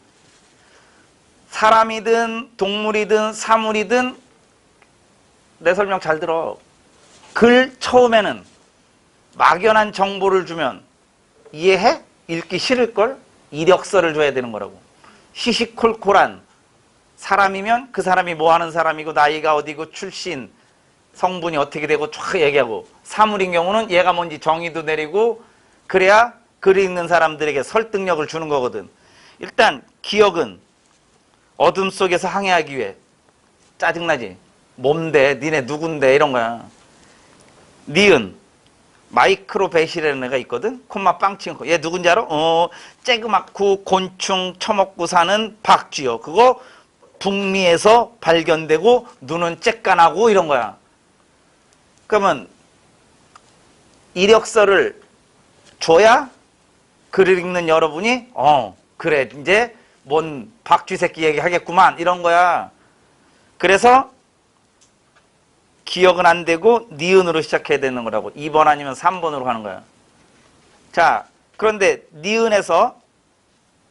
사람이든 동물이든 사물이든 내 설명 잘 들어. 글 처음에는 막연한 정보를 주면 이해해? 읽기 싫을걸? 이력서를 줘야 되는 거라고. 시시콜콜한 사람이면 그 사람이 뭐 하는 사람이고 나이가 어디고 출신 성분이 어떻게 되고 쫙 얘기하고, 사물인 경우는 얘가 뭔지 정의도 내리고 그래야 글 읽는 사람들에게 설득력을 주는 거거든. 일단 기억은 어둠 속에서 항해하기 위해. 짜증나지? 뭔데? 니네 누군데? 이런 거야. 니은 마이크로벳이라는 애가 있거든. 콤마 빵 치는 거. 얘 누군지 알아? 쬐그맣고 곤충 처먹고 사는 박쥐요. 그거 북미에서 발견되고 눈은 쬐깐하고 이런 거야. 그러면 이력서를 줘야 글을 읽는 여러분이 그래 이제 뭔 박쥐 새끼 얘기하겠구만 이런 거야. 그래서 기억은 안 되고 니은으로 시작해야 되는 거라고. 2번 아니면 3번으로 가는 거야. 자, 그런데 니은에서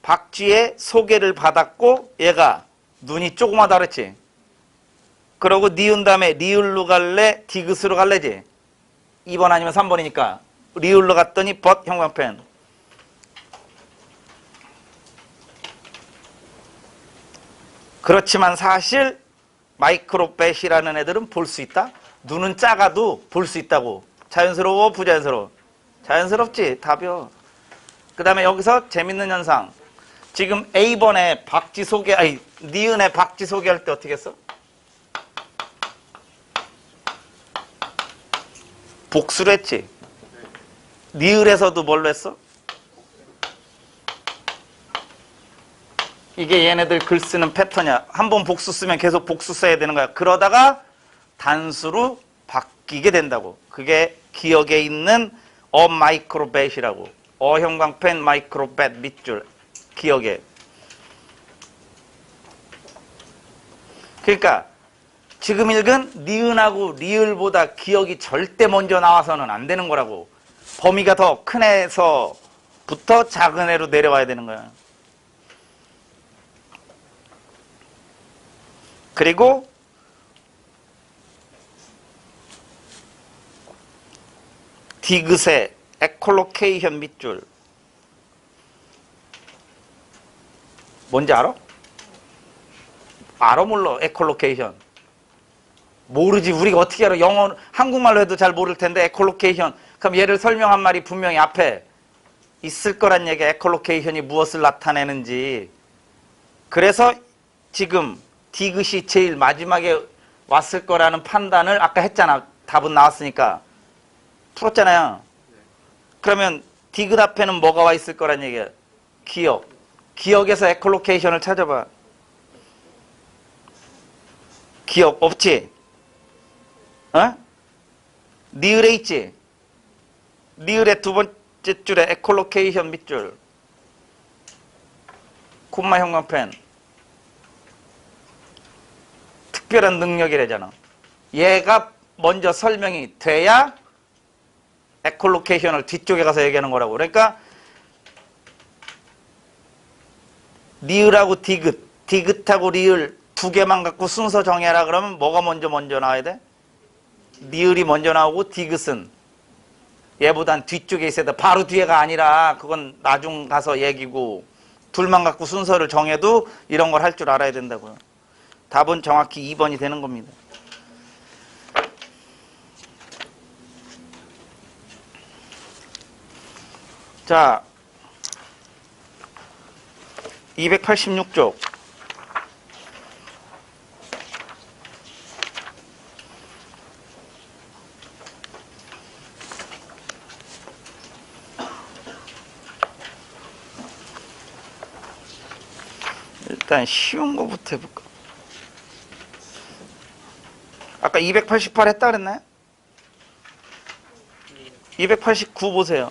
박쥐의 소개를 받았고 얘가 눈이 조그마다 그랬지. 그러고 니은 다음에 리을로 갈래 디귿으로 갈래지. 2번 아니면 3번이니까 리을로 갔더니 벗 형광펜. 그렇지만 사실 마이크로벳이라는 애들은 볼 수 있다. 눈은 작아도 볼 수 있다고. 자연스러워 부자연스러워? 자연스럽지. 답이요. 그 다음에 여기서 재밌는 현상. 지금 A번에 박쥐 소개, 아니 니은의 박쥐 소개할 때 어떻게 했어? 복수를 했지. 니을에서도 뭘로 했어? 이게 얘네들 글 쓰는 패턴이야. 한 번 복수 쓰면 계속 복수 써야 되는 거야. 그러다가 단수로 바뀌게 된다고. 그게 기억에 있는 마이크로벳이라고. 형광펜 마이크로벳 밑줄. 기억에. 그러니까 지금 읽은 니은하고 리을보다 기억이 절대 먼저 나와서는 안 되는 거라고. 범위가 더 큰 애에서부터 작은 애로 내려와야 되는 거야. 그리고 디귿의 에콜로케이션 밑줄. 뭔지 알아? 알아 몰라? 에콜로케이션. 모르지. 우리가 어떻게 알아? 영어, 한국말로 해도 잘 모를 텐데 에콜로케이션. 그럼 얘를 설명한 말이 분명히 앞에 있을 거란 얘기야. 에콜로케이션이 무엇을 나타내는지. 그래서 지금 디귿이 제일 마지막에 왔을 거라는 판단을 아까 했잖아. 답은 나왔으니까. 풀었잖아요. 그러면 디귿 앞에는 뭐가 와 있을 거란 얘기야? 기억. 기억에서 에콜로케이션을 찾아봐. 기억 없지? 니을에 있지? 니을의 두 번째 줄에 에콜로케이션 밑줄. 콤마 형광펜. 특별한 능력이래잖아. 얘가 먼저 설명이 돼야 에콜로케이션을 뒤쪽에 가서 얘기하는 거라고. 그러니까 니을하고 디귿, 디귿하고 리을 두 개만 갖고 순서 정해라 그러면 뭐가 먼저 나와야 돼? 니을이 먼저 나오고 디귿은 얘보단 뒤쪽에 있어야 돼. 바로 뒤에가 아니라 그건 나중 가서 얘기고, 둘만 갖고 순서를 정해도 이런 걸 할 줄 알아야 된다고요. 답은 정확히 2번이 되는 겁니다. 자, 286쪽. 일단 쉬운 거부터 해볼까? 아까 288 했다 그랬나요? 289 보세요.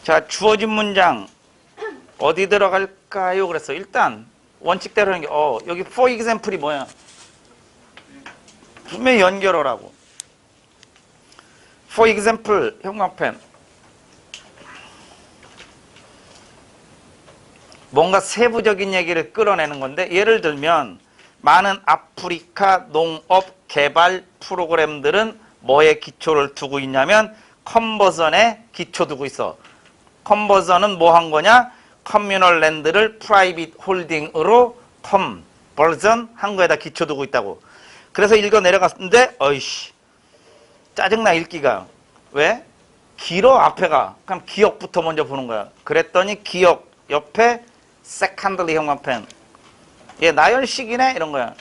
자, 주어진 문장 어디 들어갈까요? 그랬어. 일단 원칙대로 하는 게 여기 for example이 뭐야? 분명히 연결어라고. For example, 형광펜. 뭔가 세부적인 얘기를 끌어내는 건데, 예를 들면 많은 아프리카 농업 개발 프로그램들은 뭐에 기초를 두고 있냐면 컨버전에 기초 두고 있어. 컨버전은 뭐 한 거냐? 커뮤널 랜드를 프라이빗 홀딩으로 컨버전 한 거에다 기초 두고 있다고. 그래서 읽어 내려갔는데 어이씨 짜증나 읽기가. 왜? 길어 앞에가. 그럼 기억부터 먼저 보는 거야. 그랬더니 기억 옆에 세컨들리 형광펜. 얘 나열식이네 이런 거야.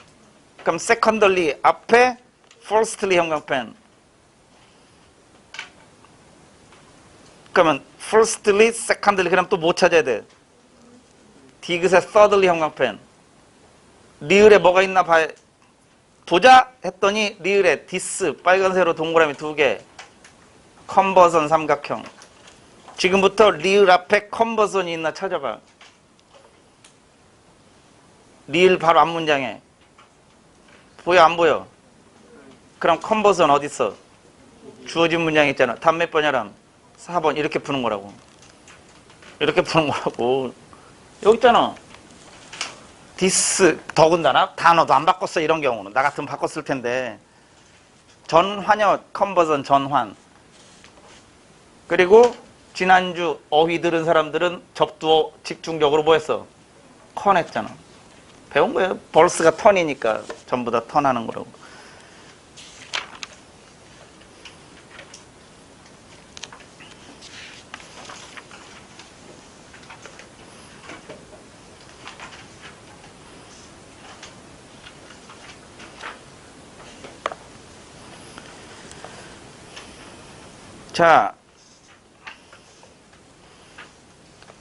그럼 세컨들리 앞에 퍼스트리 형광펜. 그러면 firstly, secondly 그럼 또 뭐 찾아야 돼? 디귿의 thirdly 형광펜. 리을에 뭐가 있나 봐야 보자 했더니 리을에 디스 빨간색으로 동그라미 2개. 컨버전 삼각형. 지금부터 리을 앞에 컨버전이 있나 찾아봐. 리을 바로 앞 문장에 보여 안 보여? 그럼 컨버전 어디 있어? 주어진 문장 있잖아. 답 몇 번이야? 4번. 이렇게 푸는 거라고. 이렇게 푸는 거라고. 여기 있잖아. 디스 더군다나 단어도 안 바꿨어. 이런 경우는 나 같으면 바꿨을 텐데. 전환여 컨버전 전환. 그리고 지난주 어휘 들은 사람들은 접두어 집중적으로 뭐 했어? 컨 했잖아. 배운 거예요. 벌스가 턴이니까 전부 다 턴하는 거라고. 자,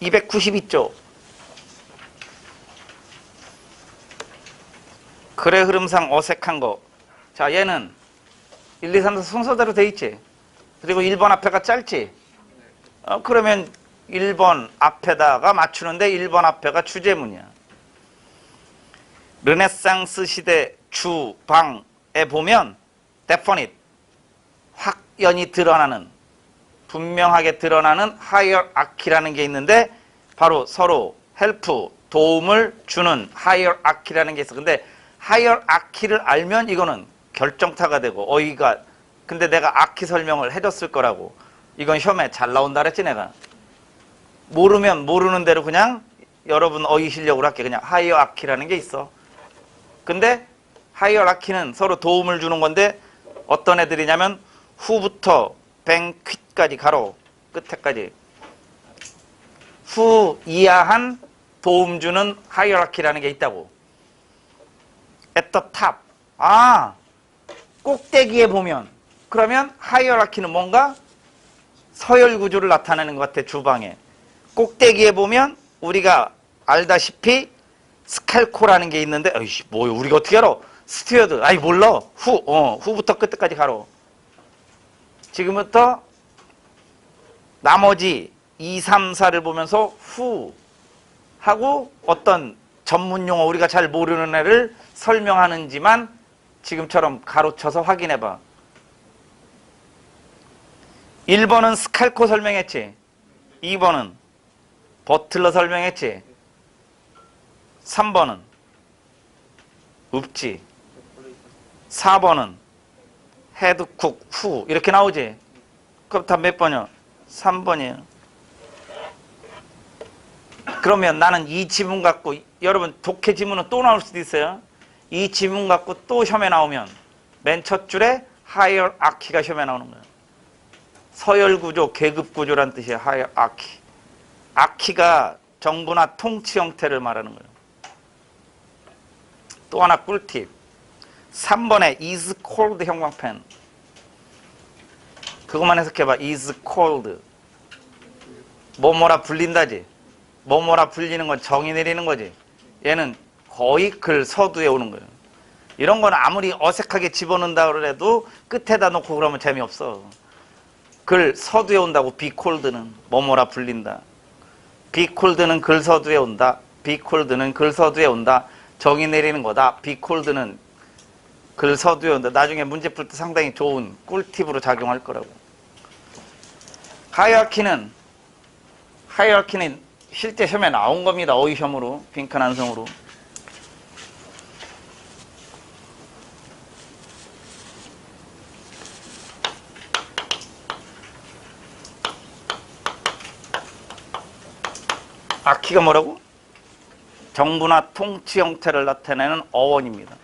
292조. 글의 흐름상 어색한 거. 자, 얘는 1, 2, 3, 4 순서대로 돼 있지. 그리고 1번 앞에가 짧지. 그러면 1번 앞에다가 맞추는데 1번 앞에가 주제문이야. 르네상스 시대 주방에 보면 definite, 확연히 드러나는, 분명하게 드러나는 hierarchy라는 게 있는데 바로 서로 help, 도움을 주는 hierarchy라는 게 있어. 근데 hierarchy를 알면 이거는 결정타가 되고 어휘가, 근데 내가 아키 설명을 해줬을 거라고. 이건 시험에 잘 나온다 그랬지 내가. 모르면 모르는 대로 그냥 여러분 어휘 실력으로 할게. 그냥 hierarchy라는 게 있어. 근데 hierarchy는 서로 도움을 주는 건데 어떤 애들이냐면 후부터 banquet까지 가로 끝에까지 후 이하한 도움 주는 hierarchy라는 게 있다고. at the top. 꼭대기에 보면. 그러면 hierarchy는 뭔가 서열 구조를 나타내는 것 같아. 주방에 꼭대기에 보면 우리가 알다시피 스칼코라는 게 있는데 어이씨 뭐야 우리가 어떻게 알아? 스튜어드 아이 몰라. 후부터 끝까지 가로. 지금부터 나머지 2, 3, 4를 보면서 후 하고 어떤 전문 용어 우리가 잘 모르는 애를 설명하는지만 지금처럼 가로쳐서 확인해봐. 1번은 스칼코 설명했지. 2번은 버틀러 설명했지. 3번은 없지. 4번은 헤드쿡 후 이렇게 나오지. 그럼 다 몇 번이야? 3번이에요. 그러면 나는 이 지문 갖고 여러분 독해 지문은 또 나올 수도 있어요. 이 지문 갖고 또 시험에 나오면 맨 첫 줄에 hierarchy가 시험에 나오는 거예요. 서열구조, 계급구조란 뜻이에요. hierarchy. 아키가 정부나 통치 형태를 말하는 거예요. 또 하나 꿀팁. 3번에 is called 형광펜. 그것만 해석해봐. is called. 뭐뭐라 불린다지. 뭐뭐라 불리는 건 정의 내리는 거지. 얘는 거의 글 서두에 오는 거예요. 이런 건 아무리 어색하게 집어넣는다 그래도 끝에다 놓고 그러면 재미없어. 글 서두에 온다고. be called는 뭐뭐라 불린다. be called는 글 서두에 온다. be called는 글 서두에 온다. 정의 내리는 거다. be called는 글 서두에 온다. 나중에 문제 풀 때 상당히 좋은 꿀팁으로 작용할 거라고. 하이어키는 실제 시험에 나온 겁니다. 어휘 시험으로, 빈칸 완성으로. 아키가 뭐라고? 정부나 통치 형태를 나타내는 어원입니다.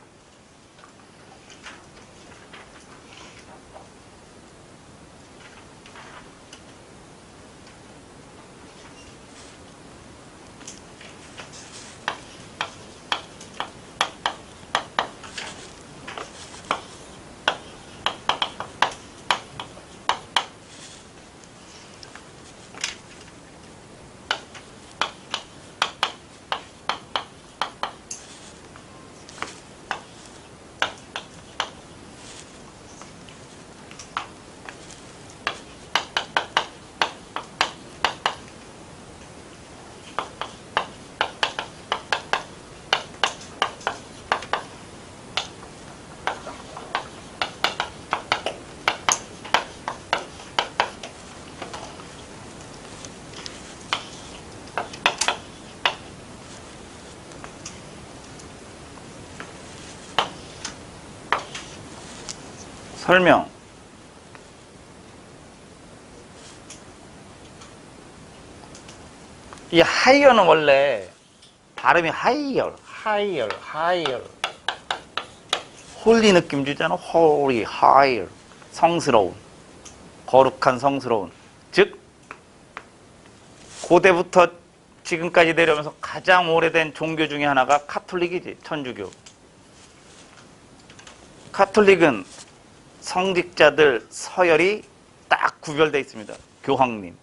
설명. 이 하이어는 원래 발음이 하이얼. 홀리 느낌 주잖아. 홀리, 하이얼. 성스러운. 거룩한 성스러운. 즉, 고대부터 지금까지 내려오면서 가장 오래된 종교 중에 하나가 카톨릭이지. 천주교. 카톨릭은 성직자들 서열이 딱 구별되어 있습니다. 교황님,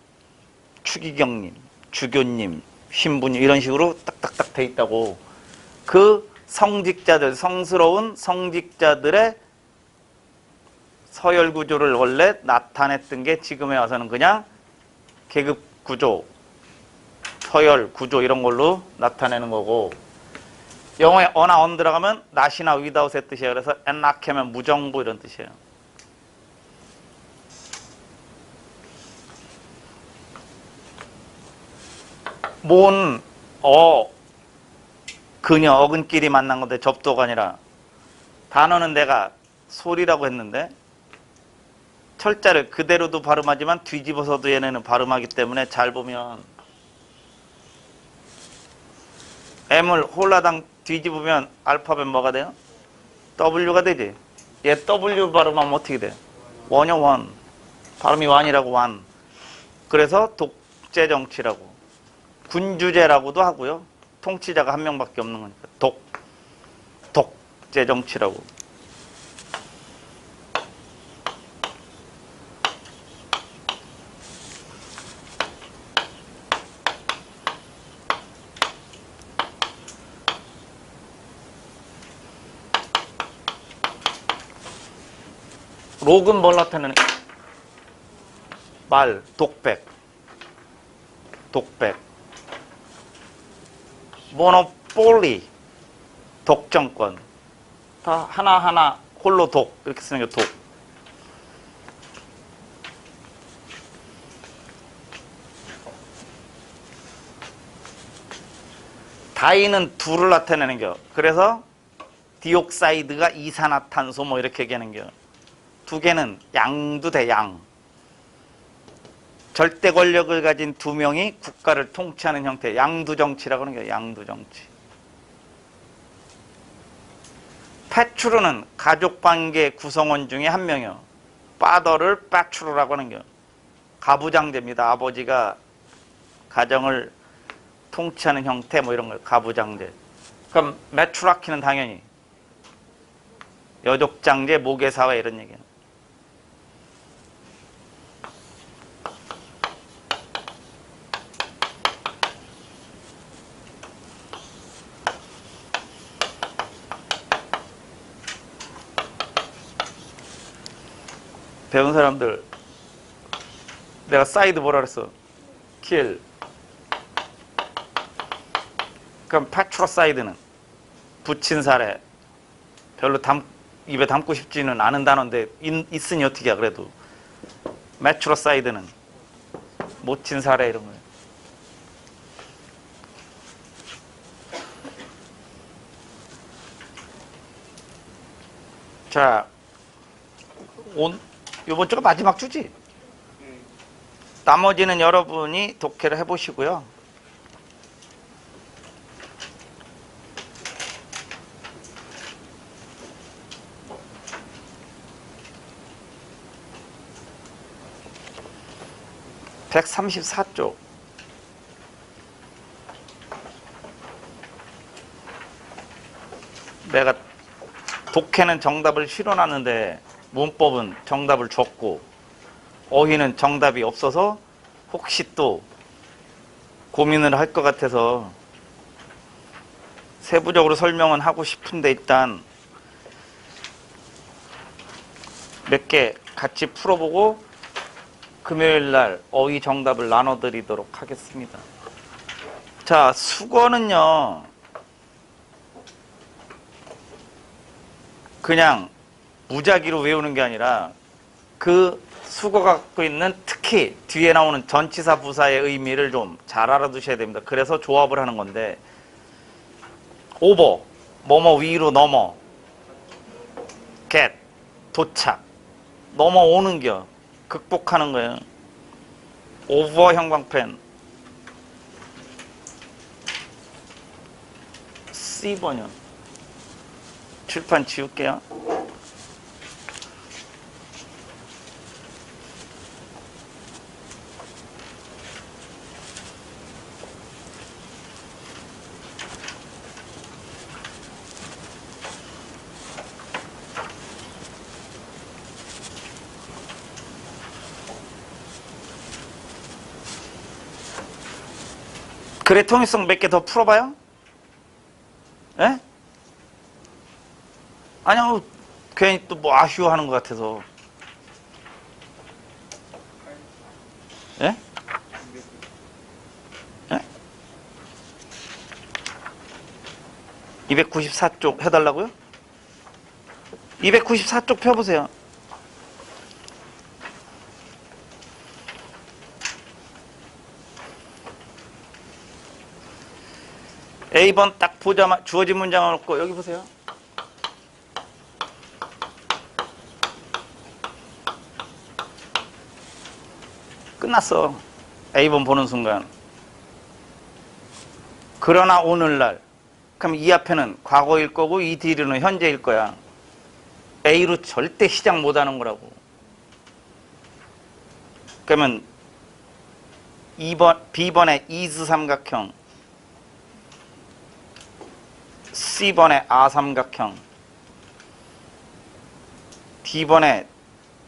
추기경님, 주교님, 신부님 이런 식으로 딱딱딱 돼 있다고. 그 성직자들, 성스러운 성직자들의 서열 구조를 원래 나타냈던 게 지금에 와서는 그냥 계급 구조, 서열 구조 이런 걸로 나타내는 거고, 영어에 어나 on 들어가면 not이나 without의 뜻이에요. 그래서 and not 하면 무정부 이런 뜻이에요. 뭔, 그녀, 어근끼리 만난 건데 접도가 아니라, 단어는 내가 소리라고 했는데 철자를 그대로도 발음하지만 뒤집어서도 얘네는 발음하기 때문에 잘 보면 M을 홀라당 뒤집으면 알파벳 뭐가 돼요? W가 되지. 얘 W 발음하면 어떻게 돼? 원이요, 원. 발음이 완이라고, 완. 그래서 독재정치라고. 군주제라고도 하고요. 통치자가 한 명밖에 없는 거니까. 독재정치라고. 록은 뭘 나타내는? 말, 독백. 모노폴리, 독점권. 다 하나하나 홀로 독, 이렇게 쓰는 게 독. 다이는 둘을 나타내는 겨. 그래서 디옥사이드가 이산화탄소 뭐 이렇게 얘기하는 겨. 두 개는 양도 돼, 양. 절대 권력을 가진 두 명이 국가를 통치하는 형태, 양두정치라고 하는 게 양두정치. 페추르는 가족관계 구성원 중에 한 명이요. 파더를 페추르라고 하는 게 가부장제입니다. 아버지가 가정을 통치하는 형태 뭐 이런 거 가부장제. 그럼 메추라키는 당연히 여족장제, 모계사회 이런 얘기예요. 배운 사람들, 내가 사이드 뭐라 그랬어? 킬. 그럼 파트로사이드는 붙인 사례. 별로 입에 담고 싶지는 않은 단어인데 있으니 어떻게 해. 그래도 메트로사이드는 모친 사례 이런 거예요. 자, 요번 주가 마지막 주지? 나머지는 여러분이 독해를 해보시고요. (134쪽) 내가 독해는 정답을 실어놨는데 문법은 정답을 줬고 어휘는 정답이 없어서 혹시 또 고민을 할 것 같아서 세부적으로 설명은 하고 싶은데 일단 몇 개 같이 풀어보고 금요일날 어휘 정답을 나눠드리도록 하겠습니다. 자, 수거는요 그냥 무작위로 외우는 게 아니라 그 수거가 갖고 있는 특히 뒤에 나오는 전치사 부사의 의미를 좀 잘 알아두셔야 됩니다. 그래서 조합을 하는 건데 오버, 뭐뭐 위로 넘어, get, 도착, 넘어오는겨, 극복하는 거예요. 오버 형광펜 C번역 칠판 지울게요. 그래, 통일성 몇 개 더 풀어봐요? 예? 아니요, 괜히 또 뭐 아쉬워 하는 것 같아서. 예? 예? 294쪽 해달라고요? 294쪽 펴보세요. A번 딱 보자마자 주어진 문장을 놓고 여기 보세요. 끝났어. A번 보는 순간. 그러나 오늘날. 그럼 이 앞에는 과거일 거고 이 뒤로는 현재일 거야. A로 절대 시작 못하는 거라고. 그러면 B번에 is 삼각형, C번에 아 삼각형, D번에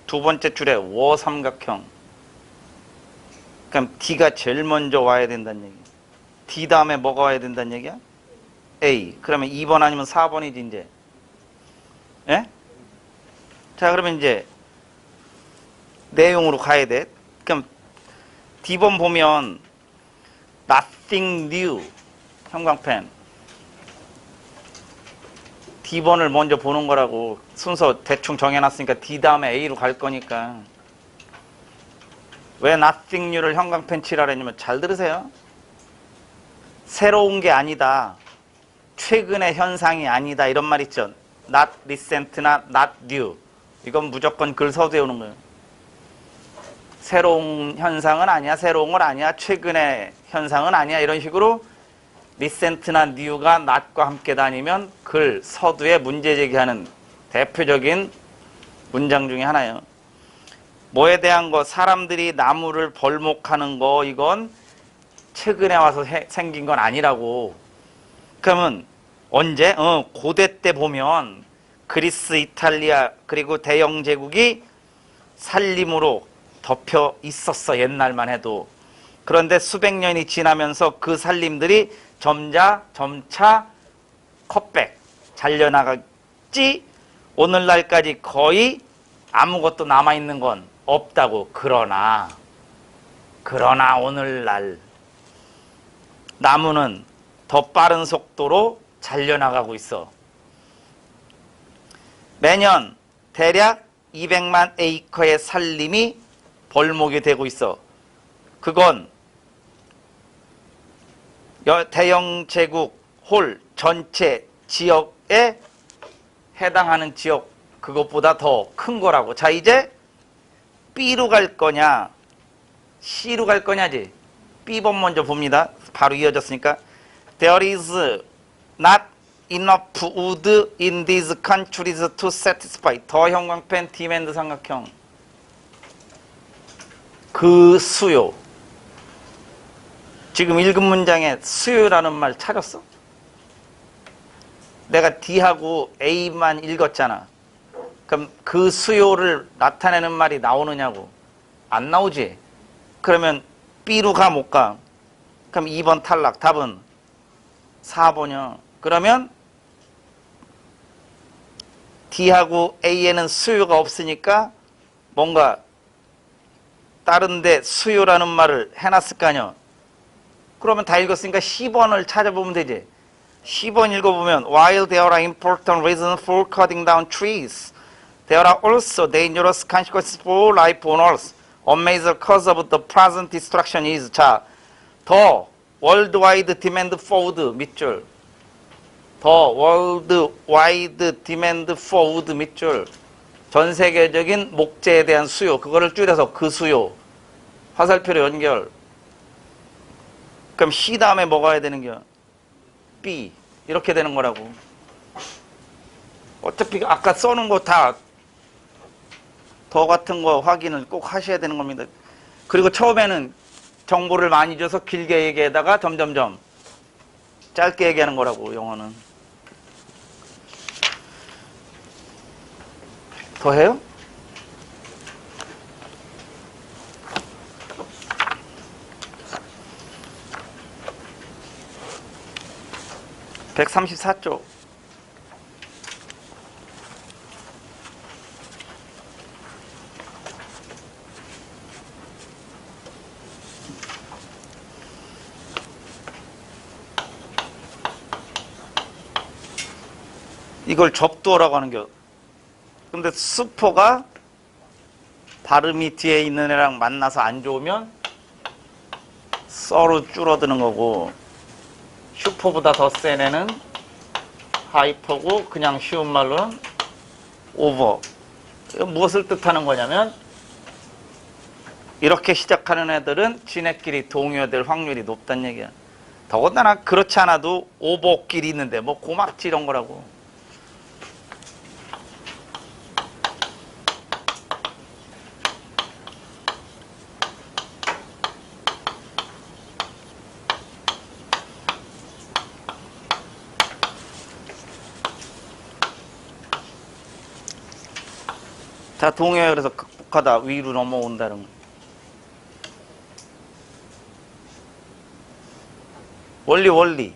두 번째 줄에 워 삼각형. 그럼 D가 제일 먼저 와야 된다는 얘기야. D 다음에 뭐가 와야 된다는 얘기야? A. 그러면 2번 아니면 4번이지 이제. 예? 자, 그러면 이제 내용으로 가야 돼. 그럼 D번 보면 nothing new 형광펜. D번을 먼저 보는 거라고. 순서 대충 정해놨으니까 D 다음에 A로 갈 거니까. 왜 nothing new를 형광펜 칠하려냐면 잘 들으세요. 새로운 게 아니다. 최근의 현상이 아니다. 이런 말 있죠. not recent나 not new. 이건 무조건 글 서도 외우는 거예요. 새로운 현상은 아니야. 새로운 건 아니야. 최근의 현상은 아니야. 이런 식으로 recent나 new가 not과 함께 다니면 글, 서두에 문제 제기하는 대표적인 문장 중에 하나예요. 뭐에 대한 거, 사람들이 나무를 벌목하는 거, 이건 최근에 와서 생긴 건 아니라고. 그러면 언제? 고대 때 보면 그리스, 이탈리아 그리고 대영 제국이 산림으로 덮여 있었어. 옛날만 해도. 그런데 수백 년이 지나면서 그 산림들이 점차 컷백 잘려나갔지. 오늘날까지 거의 아무것도 남아있는 건 없다고. 그러나 오늘날 나무는 더 빠른 속도로 잘려나가고 있어. 매년 대략 200만 에이커의 산림이 벌목이 되고 있어. 그건 대영 제국 홀 전체 지역에 해당하는 지역 그것보다 더 큰 거라고. 자, 이제 B로 갈 거냐 C로 갈 거냐지. B번 먼저 봅니다. 바로 이어졌으니까. There is not enough wood in these countries to satisfy. 더 형광펜 디맨드 삼각형. 그 수요. 지금 읽은 문장에 수요라는 말 찾았어? 내가 D하고 A만 읽었잖아. 그럼 그 수요를 나타내는 말이 나오느냐고. 안 나오지. 그러면 B로 가 못 가. 그럼 2번 탈락. 답은 4번이요. 그러면 D하고 A에는 수요가 없으니까 뭔가 다른데 수요라는 말을 해놨을 거 아니야. 그러면 다 읽었으니까 10번을 찾아보면 되지. 10번 읽어보면 While there are important reasons for cutting down trees, there are also dangerous consequences for life on Earth. A major cause of the present destruction is. 자, 더 worldwide demand for wood 밑줄. 더 worldwide demand for wood 밑줄. 전 세계적인 목재에 대한 수요. 그거를 줄여서 그 수요. 화살표로 연결. 그럼 C 다음에 뭐가 해야 되는겨? B. 이렇게 되는 거라고. 어차피 아까 써놓은 거 다 더 같은 거 확인을 꼭 하셔야 되는 겁니다. 그리고 처음에는 정보를 많이 줘서 길게 얘기하다가 점점점 짧게 얘기하는 거라고, 영어는. 더 해요? (134쪽) 이걸 접두어라고 하는 겨. 근데 수포가 발음이 뒤에 있는 애랑 만나서 안 좋으면 써로 줄어드는 거고, 슈퍼보다 더 센 애는 하이퍼고, 그냥 쉬운 말로는 오버. 무엇을 뜻하는 거냐면 이렇게 시작하는 애들은 지네끼리 동요될 확률이 높다는 얘기야. 더군다나 그렇지 않아도 오버끼리 있는데 뭐 고맙지 이런 거라고. 자, 동요에 그래서 극복하다 위로 넘어온다는 거. 원리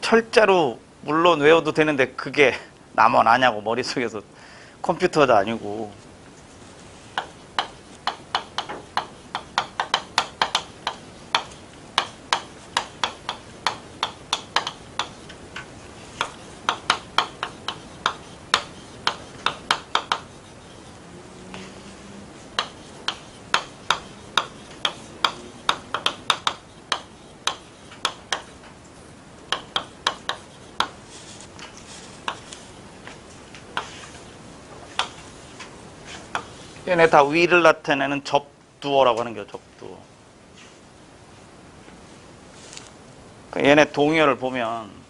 철자로 물론 외워도 되는데 그게 남아나냐고. 머릿속에서 컴퓨터도 아니고. 얘네 다 위를 나타내는 접두어라고 하는 게 접두어. 얘네 동요를 보면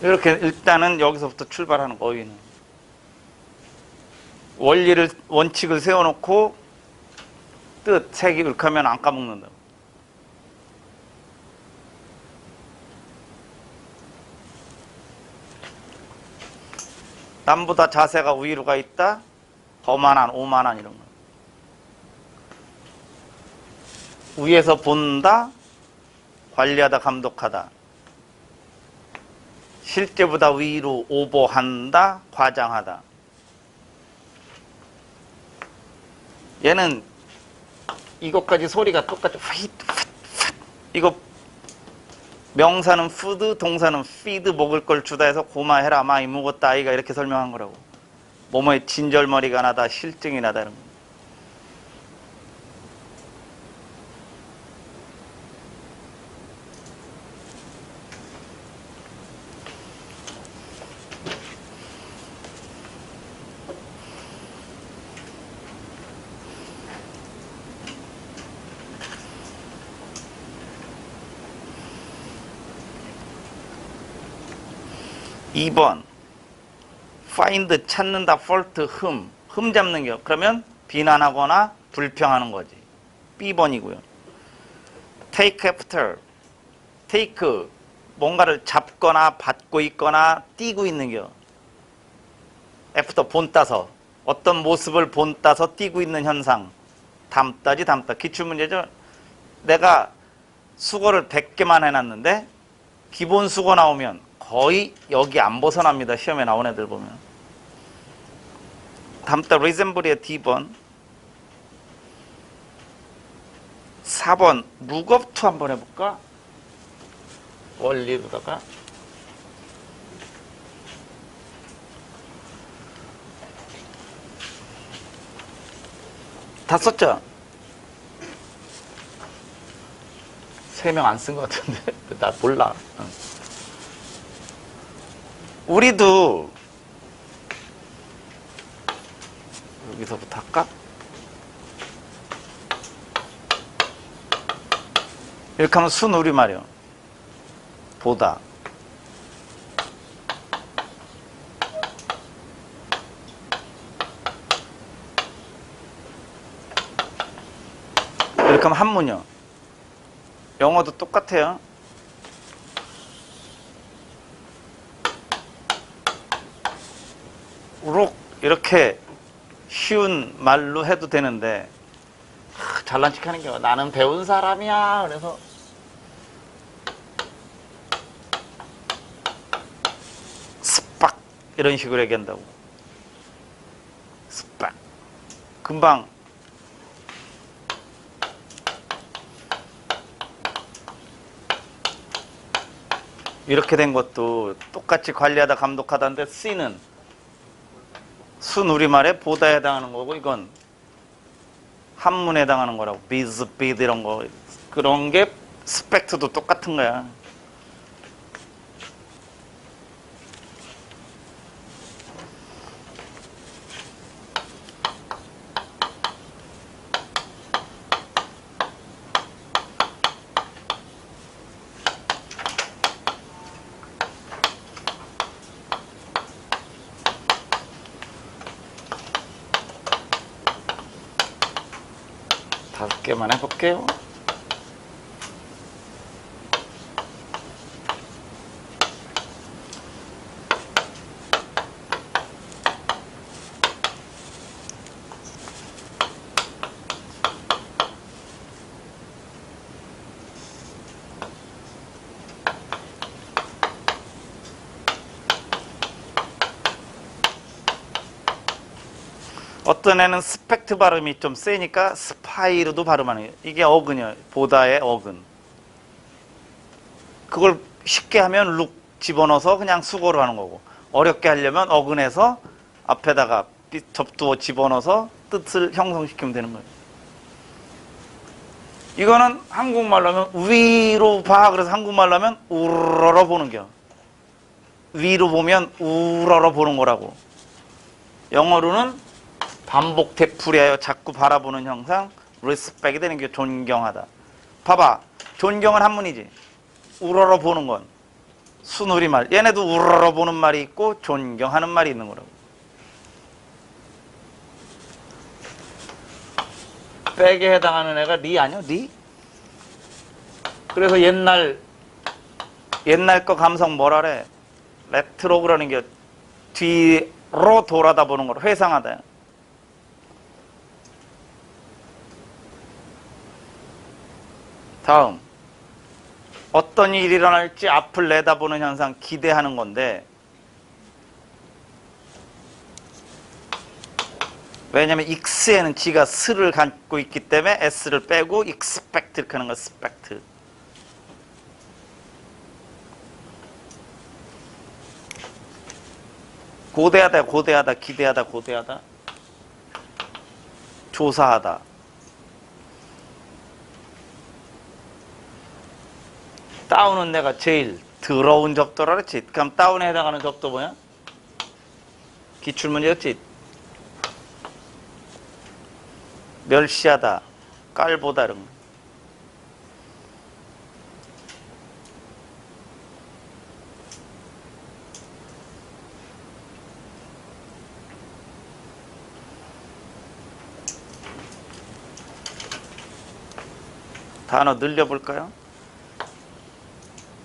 이렇게 일단은 여기서부터 출발하는 거예요. 원칙을 세워놓고 뜻, 색이 읊하면 안 까먹는다. 남보다 자세가 위로 가 있다. 거만한, 오만한 이런 거. 위에서 본다. 관리하다, 감독하다. 실제보다 위로 오버한다. 과장하다. 얘는 이것까지 소리가 똑같죠. 이거 명사는 푸드, 동사는 피드, 먹을 걸 주다 해서 고마해라, 많이 먹었다 아이가 이렇게 설명한 거라고. 뭐뭐에 진절머리가 나다, 실증이 나다 이런 거. (2번) find 찾는다, fault 흠 잡는 겨. 그러면 비난하거나 불평하는 거지. B번이고요. take after take 뭔가를 잡거나 받고 있거나 띄고 있는 겨. after 본따서 어떤 모습을 본따서 띄고 있는 현상. 담다지 담다. 기출문제죠. 내가 수거를 100개만 해놨는데 기본 수거 나오면 거의 여기 안 벗어납니다. 시험에 나온 애들 보면. 담다 resemble의 D번. 4번 look up to 한번 해볼까? 원리로다가 다 썼죠? 3명 안 쓴 것 같은데 나 몰라. 우리도 여기서부터 할까? 이렇게 하면 순우리말이요. 보다. 이렇게 하면 한문이요. 영어도 똑같아요. 우럭 이렇게 쉬운 말로 해도 되는데 잘난 척하는 게 나는 배운 사람이야. 그래서 스빡 이런 식으로 얘기한다고. 스빡 금방 이렇게 된 것도 똑같이 관리하다 감독하다인데 C는 순우리말에 보다에 해당하는 거고 이건 한문에 해당하는 거라고. 비즈, 비드 이런 거 그런 게 스펙트도 똑같은 거야. 다섯 개만 해볼게요. 어떤 애는 스펙트 발음이 좀 세니까 스파이르도 발음하는 거예요. 이게 어근이에요. 보다의 어근. 그걸 쉽게 하면 룩 집어넣어서 그냥 수거로 하는 거고, 어렵게 하려면 어근에서 앞에다가 접두어 집어넣어서 뜻을 형성시키면 되는 거예요. 이거는 한국말로 하면 위로 봐. 그래서 한국말로 하면 우러러 보는 겨. 위로 보면 우러러 보는 거라고. 영어로는 반복 되풀이하여 자꾸 바라보는 형상, 리스펙이 되는 게 존경하다. 봐봐, 존경은 한문이지. 우러러 보는 건 순우리말. 얘네도 우러러 보는 말이 있고 존경하는 말이 있는 거라고. 백에 해당하는 애가 리 아니야? 리? 그래서 옛날 거 감성 뭐라래? 레트로 그러는 게 뒤 돌아다 보는 거로 회상하다. 다음, 어떤 일이 일어날지 앞을 내다보는 현상, 기대하는 건데, 왜냐면 x에는 지가 s를 갖고 있기 때문에 s를 빼고 expect 이렇게 하는 거 expect. 고대하다, 고대하다, 기대하다, 고대하다, 조사하다. 다운은 내가 제일 더러운 접도라 그랬지. 그럼 다운에 해당하는 접도 뭐야? 기출문제였지. 멸시하다, 깔보다 이런 거. 단어 늘려볼까요?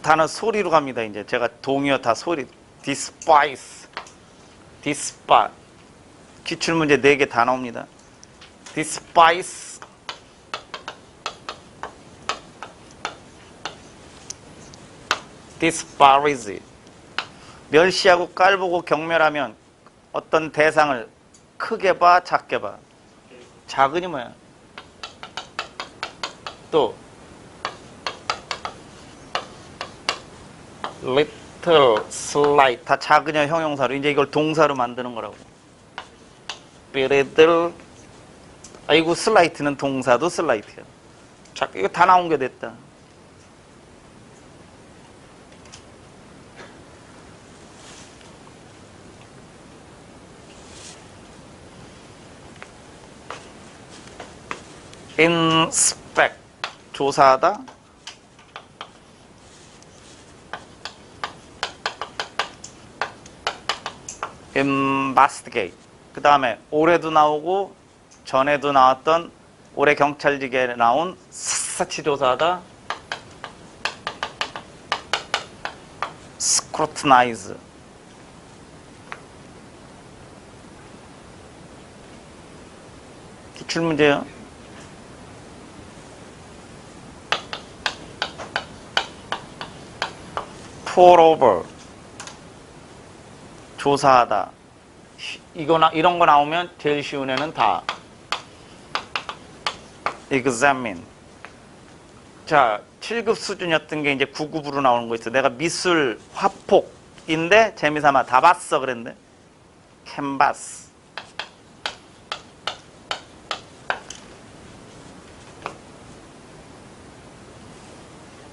단어 소리로 갑니다. 이제 제가 동의어 다 소리. despise, despise. 기출문제 4개 다 나옵니다. despise, despise. 멸시하고 깔보고 경멸하면 어떤 대상을 크게 봐, 작게 봐. 작으니 뭐야? 또 little, slight. 다 작으냐 형용사로. 이제 이걸 동사로 만드는 거라고. little. 아이고, slight는 동사도 slight야. 자, 이거 다 나온 게 됐다. inspect. 조사하다. investigate. 그 다음에 올해도 나오고 전에도 나왔던 올해 경찰직에 나온 샅샅이 조사하다. scrutinize. 기출문제요. pour over. 조사하다. 이런 거 나오면 제일 쉬운 애는 다 examine. 자, 7급 수준이었던 게 이제 9급으로 나오는 거 있어. 내가 미술 화폭인데 재미삼아 다 봤어 그랬는데 canvas.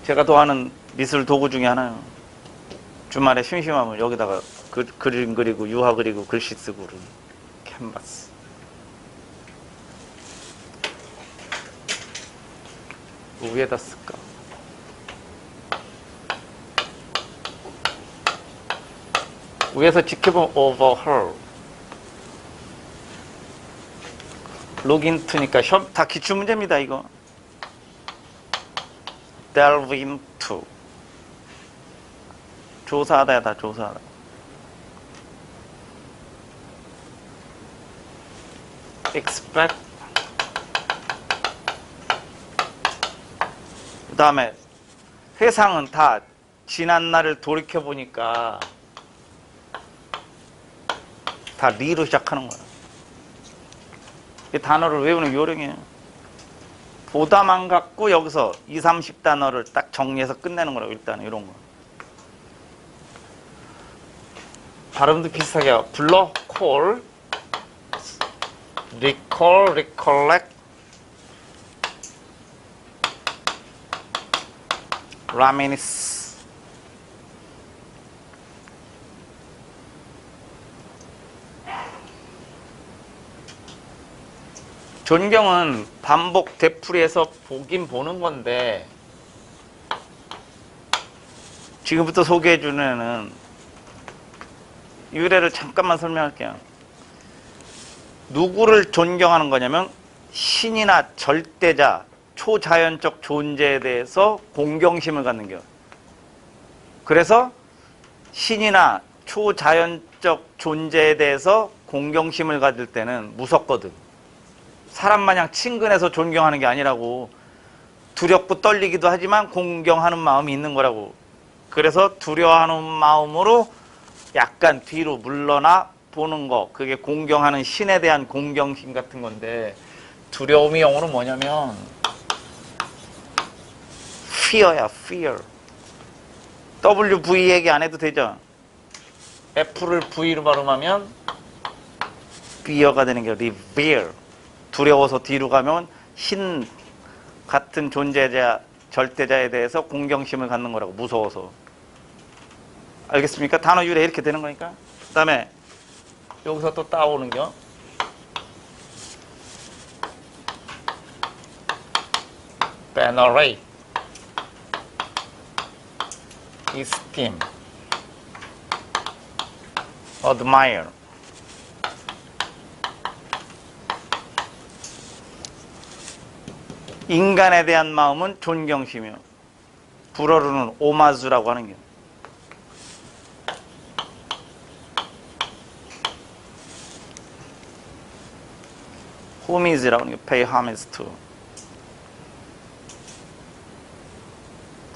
제가 좋아하는 미술 도구 중에 하나요. 주말에 심심하면 여기다가 그림 그리고 유화 그리고 글씨 쓰고 그러는 캔버스. 위에다 쓸까? 위에서 지켜보면 overheard. 로그인투니까 다 기출문제입니다 이거. delve into. 조사하다야 다 조사하다. expect. 그 다음에 회상은 다 지난 날을 돌이켜보니까 다 리로 시작하는 거야. 이 단어를 외우는 요령이에요. 보다만 갖고 여기서 20, 30단어를 딱 정리해서 끝내는 거라고. 일단은 이런 거. 발음도 비슷하게 해요. 불러, call, recall, recollect, reminisce. 존경은 반복 되풀이해서 보긴 보는 건데 지금부터 소개해주는 애는 유래를 잠깐만 설명할게요. 누구를 존경하는 거냐면 신이나 절대자, 초자연적 존재에 대해서 공경심을 갖는 거예요. 그래서 신이나 초자연적 외적 존재에 대해서 공경심을 가질 때는 무섭거든. 사람 마냥 친근해서 존경하는 게 아니라고. 두렵고 떨리기도 하지만 공경하는 마음이 있는 거라고. 그래서 두려워하는 마음으로 약간 뒤로 물러나 보는 거, 그게 공경하는 신에 대한 공경심 같은 건데, 두려움이 영어로 뭐냐면 fear야, fear. WV 얘기 안 해도 되죠? F를 V로 발음하면 fear가 되는 게 revere. 두려워서 뒤로 가면 신 같은 존재자, 절대자에 대해서 공경심을 갖는 거라고. 무서워서. 알겠습니까? 단어 유래 이렇게 되는 거니까. 그 다음에 여기서 또 따오는 겨. venerate, esteem, admire. 인간에 대한 마음은 존경심이요. 불어로는 오마주라고 하는 게. homige라고 하는 게 pay homage to.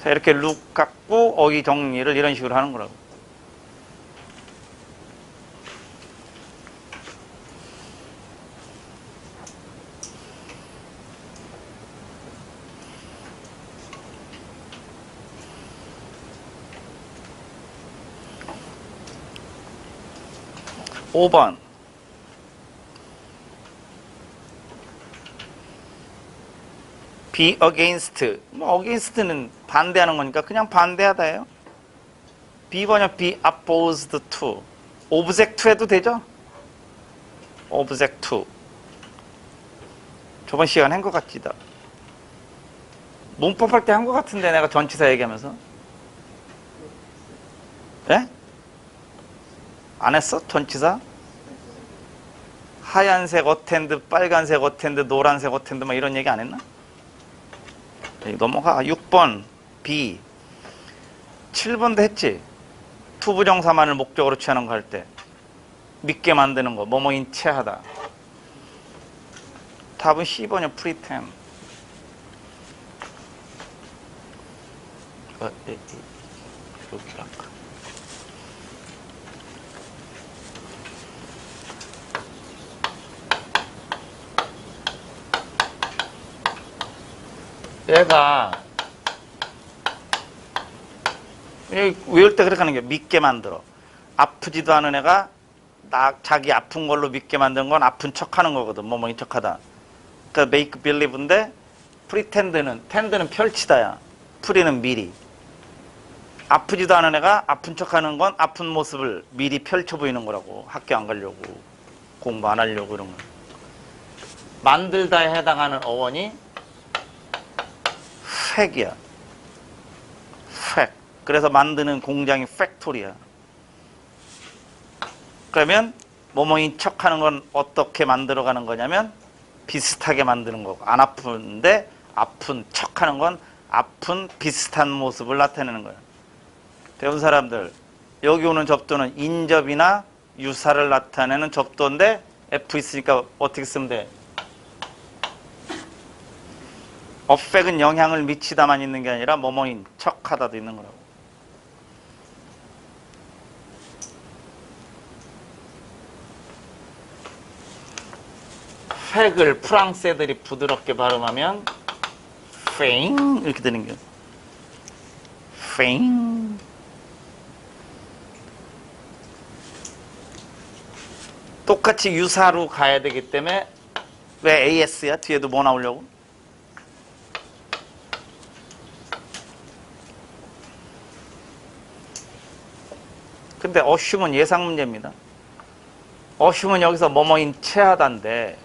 자, 이렇게 룩 갖고 어휘 정리를 이런 식으로 하는 거라고. 5번. be against. 뭐 against는 반대하는 거니까 그냥 반대하다예요. B번역 be opposed to. object to 해도 되죠? object to. 저번 시간에 한 것 같지다. 문법 할 때 한 것 같은데 내가 전치사 얘기하면서. 예? 안 했어? 전치사? 하얀색 어텐드, 빨간색 어텐드, 노란색 어텐드 막 이런 얘기 안 했나? 넘어가. 6번 B. 7번도 했지. 투부정사만을 목적으로 취하는 거 할 때 믿게 만드는 거, 뭐뭐인 체하다. 답은 C번이요. pretend. 이렇게 할까? 얘가 외울 때 그렇게 하는 게 믿게 만들어. 아프지도 않은 애가 자기 아픈 걸로 믿게 만드는 건 아픈 척하는 거거든. 뭐뭐인 척하다. 그러니까 make believe인데 tend는 펼치다야. pre는 미리. 아프지도 않은 애가 아픈 척하는 건 아픈 모습을 미리 펼쳐 보이는 거라고. 학교 안 가려고, 공부 안 하려고 이런 거. 만들다에 해당하는 어원이 팩이야. 팩. 그래서 만드는 공장이 팩토리야. 그러면 뭐뭐인 척하는 건 어떻게 만들어가는 거냐면 비슷하게 만드는 거고, 안 아픈데 아픈 척하는 건 아픈 비슷한 모습을 나타내는 거야. 배운 사람들, 여기 오는 접두는 인접이나 유사를 나타내는 접두인데 F 있으니까 어떻게 쓰면 돼? affect은 영향을 미치다만 있는 게 아니라 뭐뭐인 척하다도 있는 거라고. 팩을 프랑스 애들이 부드럽게 발음하면 feign 이렇게 되는 거예요. feign. 똑같이 유사로 가야 되기 때문에 왜 AS야? 뒤에도 뭐 나오려고? 근데 assume은 예상 문제입니다. assume은 여기서 뭐뭐인 체하다인데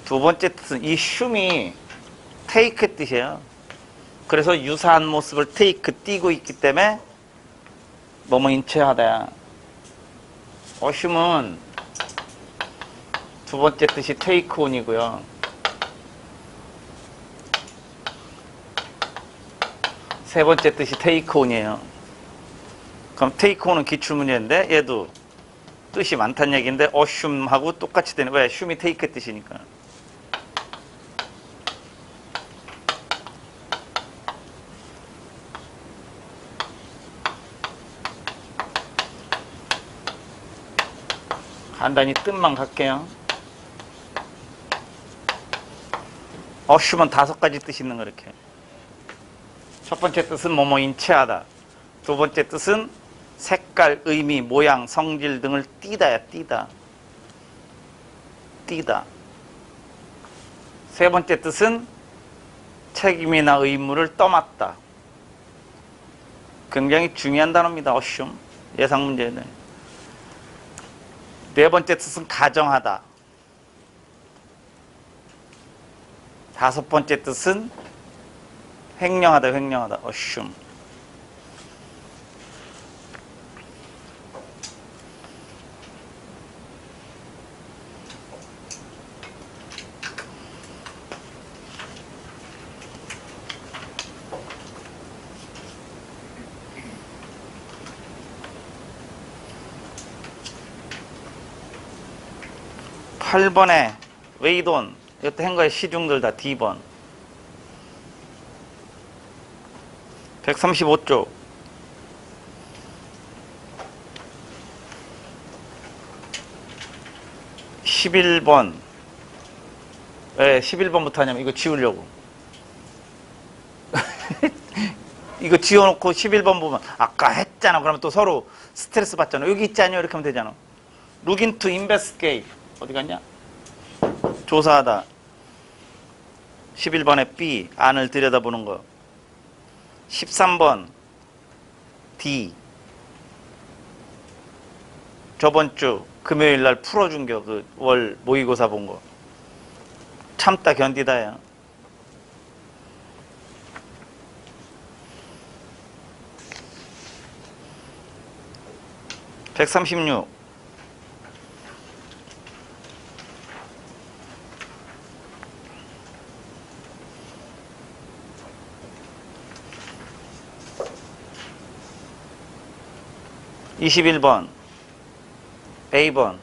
두 번째 뜻은 이 assume이 take 뜻이에요. 그래서 유사한 모습을 take, 띄고 있기 때문에 뭐뭐인 체하다야. assume은 두 번째 뜻이 take on이고요. 세 번째 뜻이 take on이에요. 그럼 take on은 기출문제인데 얘도 뜻이 많다는 얘기인데 assume하고 똑같이 되는 거야. assume이 take 뜻이니까. 간단히 뜻만 갈게요. assume은 5가지 뜻이 있는 거 이렇게. 첫 번째 뜻은 뭐뭐인 체하다. 두 번째 뜻은 색깔, 의미, 모양, 성질 등을 띠다야, 띠다. 띠다. 세 번째 뜻은 책임이나 의무를 떠맡다. 굉장히 중요한 단어입니다. assume. 예상 문제는. 네 번째 뜻은 가정하다. 다섯 번째 뜻은 횡령하다, 횡령하다. assume. 8번에 웨이돈 이것도 한 거에 시중들 다 D번 135쪽 11번 왜 11번부터 하냐면 이거 지우려고 이거 지워놓고 11번 보면 아까 했잖아. 그러면 또 서로 스트레스 받잖아. 여기 있잖아요. 이렇게 하면 되잖아. Look into investigate 어디 갔냐? 조사하다. 11번에 B 안을 들여다보는 거. 13번 D 저번 주 금요일 날 풀어준 거 그 월 모의고사 본 거. 참다 견디다야. (136) (21번) A번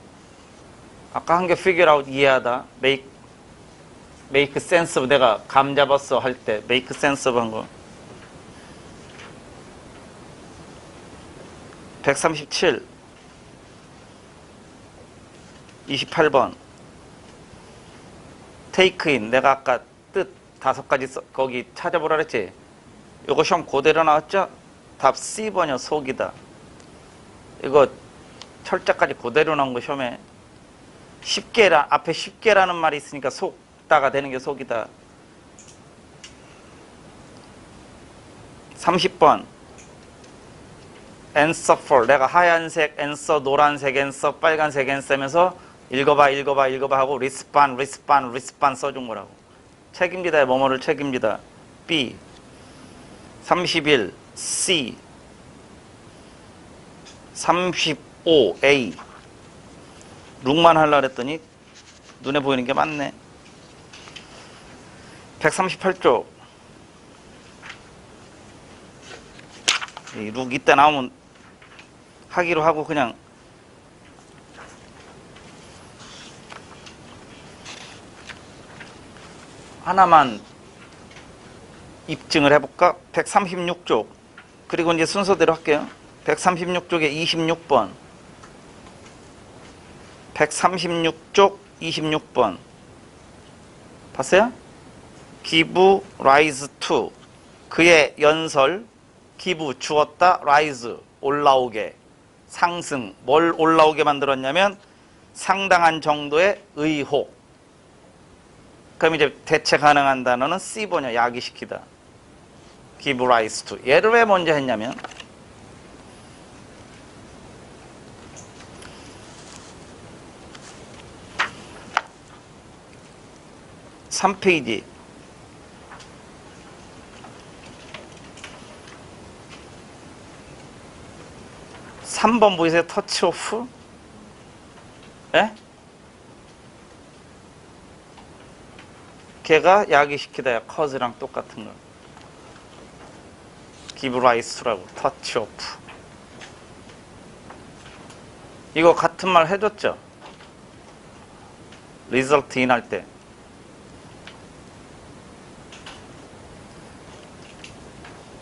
아까 한 게 figure out 이해하다 make sense of 내가 감 잡았어 할 때 make sense of 한 거 137 28번 take in 내가 아까 뜻 5가지 거기 찾아보라 그랬지. 요거 시험 그대로 나왔죠? 답 C번이요. 속이다. 이거 철자까지 그대로 나온 거 시험에 앞에 쉽게라는 말이 있으니까 속다가 되는 게 속이다. 30번 answer for 내가 하얀색 answer, 노란색 answer, 빨간색 answer면서 읽어봐 하고 respond 써준 거라고. 책임지다 뭐뭐를 책임지다. B 31 C 35 A 룩만 하려고 했더니 눈에 보이는 게 많네. 138쪽 이 룩 이때 나오면 하기로 하고 그냥 하나만 입증을 해볼까? 136쪽 그리고 이제 순서대로 할게요. 136쪽에 26번 136쪽 26번 봤어요? give rise to 그의 연설 give 주었다 rise 올라오게 상승 뭘 올라오게 만들었냐면 상당한 정도의 의혹. 그럼 이제 대체 가능한 단어는 C번이야. 야기시키다. give rise to 얘를 왜 먼저 했냐면 3페이지 3번 보이세요? 터치 오프? 예? 걔가 야기시키다야. 커즈랑 똑같은 거. give rise to라고. 터치 오프. 이거 같은 말 해줬죠? result in 할 때.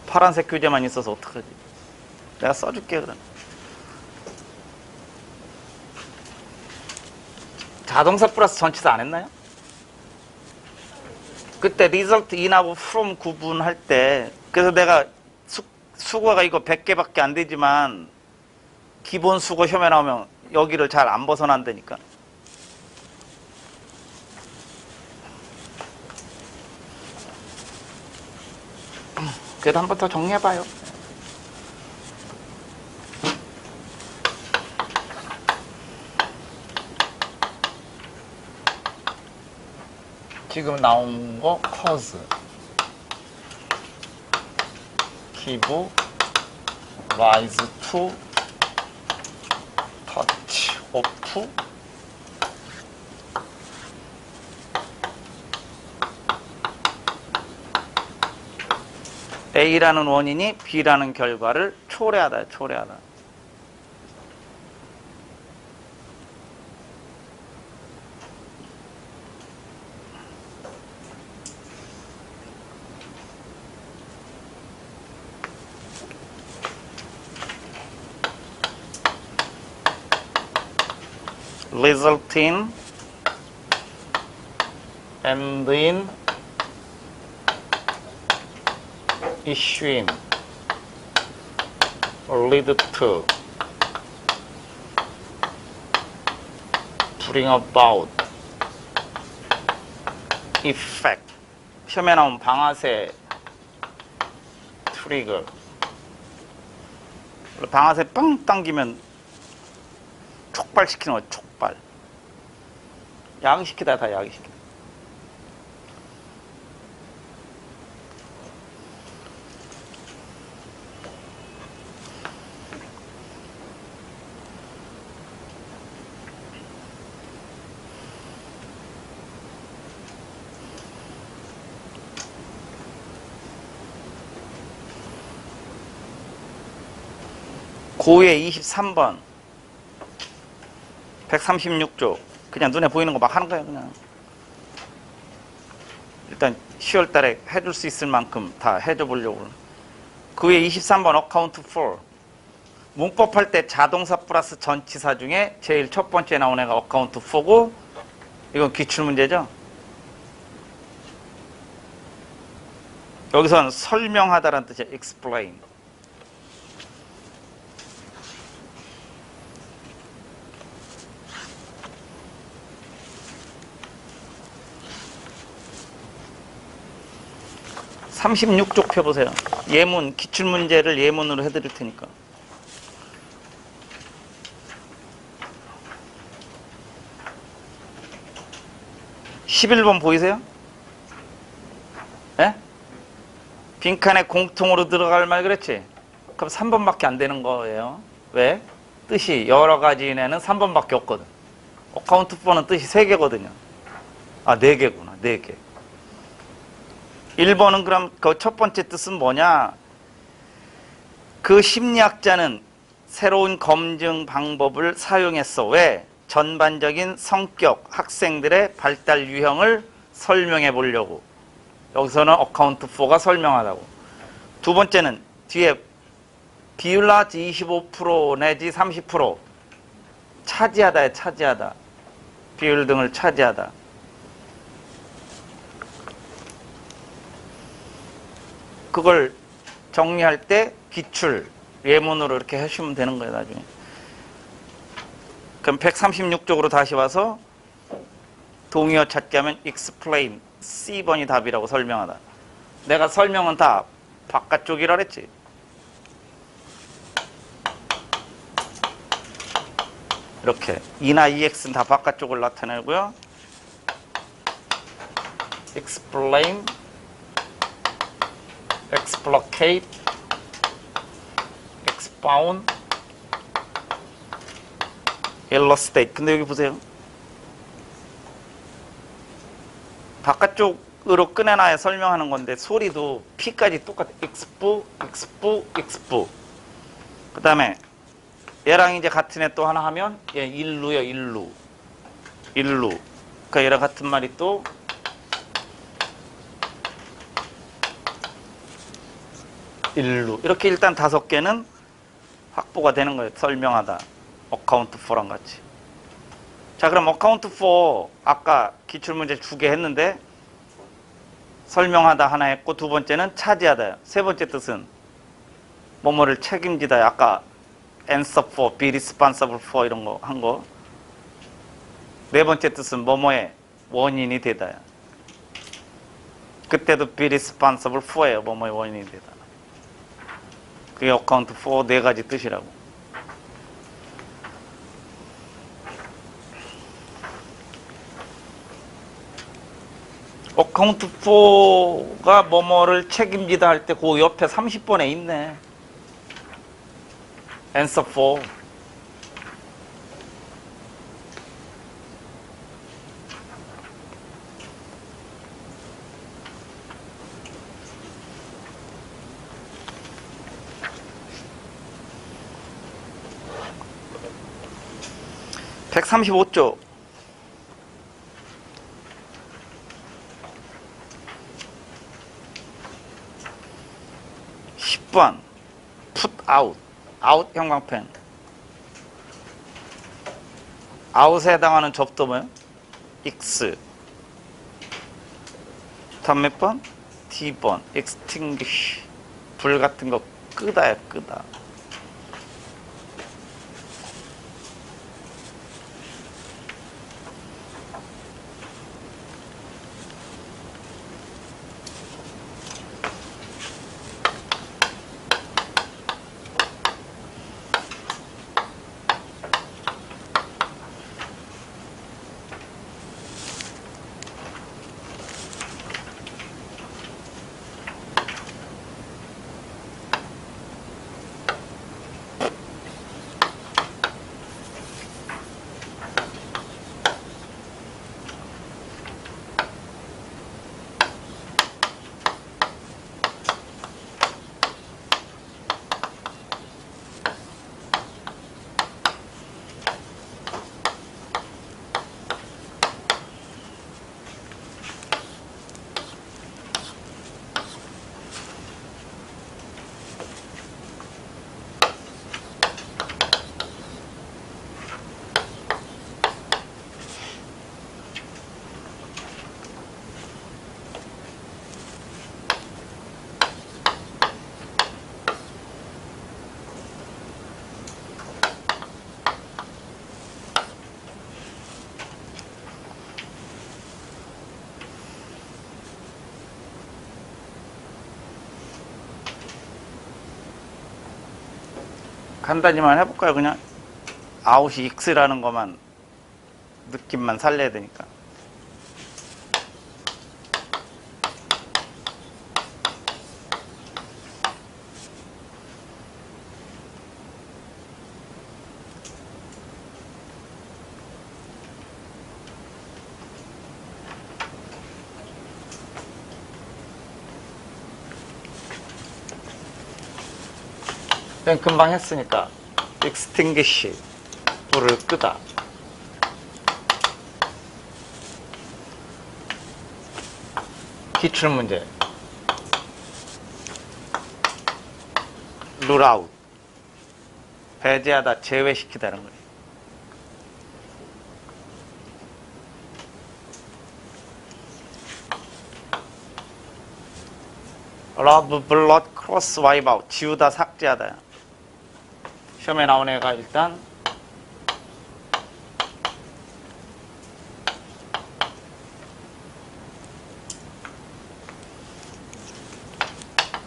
파란색 교재만 있어서 어떡하지? 내가 써줄게, 그럼. 자동사 플러스 전치사 안 했나요? 그때 result in하고 from 구분할 때, 그래서 내가 수거가 이거 100개밖에 안 되지만, 기본 수거 혐에 나오면 여기를 잘 안 벗어난다니까. 그래도 한 번 더 정리해봐요. 지금 나온 거 cause, give, rise to, touch, off, A라는 원인이 B라는 결과를 초래하다, 초래하다. result in and in issue in lead to bring about effect 시험에 나온 방아쇠 트리거 방아쇠 뻥 당기면 촉발시키는 거 촉발 야기시키다 다 야기시키다 고의 23번 136조 그냥 눈에 보이는 거 막 하는 거야 그냥 일단 10월 달에 해줄 수 있을 만큼 다 해줘 보려고 고의 23번 account for 문법 할 때 자동사 플러스 전치사 중에 제일 첫 번째 나온 애가 account for고 이건 기출문제죠 여기서는 설명하다라는 뜻이야 explain 36쪽 펴보세요. 예문, 기출문제를 예문으로 해드릴 테니까. (11번) 보이세요? 예? 빈칸에 공통으로 들어갈 말 그랬지? 그럼 3번밖에 안 되는 거예요. 왜? 뜻이 여러 가지인에는 3번밖에 없거든. 어카운트 4는 뜻이 3개거든요. 아, 4개구나. 4개. 1번은 그럼 그 첫 번째 뜻은 뭐냐? 그 심리학자는 새로운 검증 방법을 사용했어. 왜? 전반적인 성격, 학생들의 발달 유형을 설명해 보려고. 여기서는 어카운트 4가 설명하다고. 두 번째는 뒤에 비율라지 25% 내지 30% 차지하다에 차지하다. 비율 등을 차지하다. 그걸 정리할 때 기출, 예문으로 이렇게 하시면 되는 거예요, 나중에. 그럼 136쪽으로 다시 와서 동의어 찾기 하면 explain, C번이 답이라고 설명하다. 내가 설명은 다 바깥쪽이라 그랬지. 이렇게 E나 EX는 다 바깥쪽을 나타내고요. explain, explicate, expound, illustrate. 근데 여기 보세요. 바깥쪽으로 꺼내놔야 설명하는 건데 소리도 P까지 똑같아. expo, expo, expo. 그 다음에 얘랑 이제 같은 애 또 하나 하면 얘 일루요, 일루. 일루. 그러니까 얘랑 같은 말이 또 일루. 이렇게 일단 5개는 확보가 되는 거예요. 설명하다. 어카운트 4랑 같이. 자, 그럼 어카운트 4 아까 기출문제 2개 했는데 설명하다 하나 했고, 두 번째는 차지하다요. 세 번째 뜻은 뭐뭐를 책임지다. 아까 answer for, be responsible for 이런 거 한 거. 네 번째 뜻은 뭐뭐의 원인이 되다. 그때도 be responsible for예요. 뭐뭐의 원인이 되다. 그게 어카운트 4 네 가지 뜻이라고. 어카운트 4가 뭐뭐를 책임지다 할 때 그 옆에 30번에 있네. answer for. (135조) 10번 put out. out 형광펜. out에 해당하는 접도 뭐예요? X. 다음 몇 번? D번. extinguish. 불 같은 거 끄다야, 끄다. 간단히만 해볼까요? 그냥 아웃이 X라는 것만 느낌만 살려야 되니까. 그냥 금방 했으니까 extinguish. 불을 끄다. 기출문제 rule out. 배제하다, 제외시키다는 거예요. rub, blot, cross, wipe out. 지우다, 삭제하다. 시험에 나온 애가 일단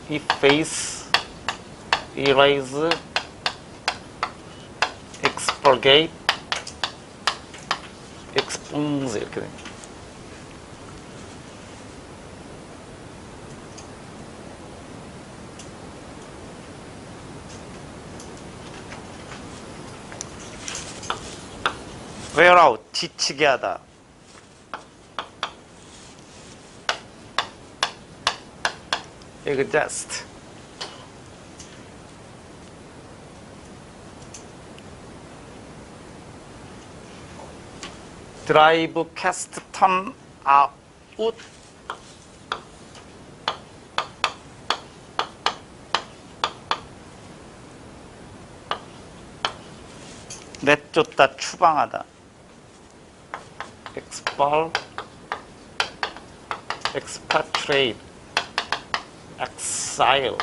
efface, erase, expurgate, expunge 이렇게 됩니다. wear out, 지치게 하다. exhaust. 드라이브 캐스트 턴 아웃 내쫓다 추방하다 expel expatriate exile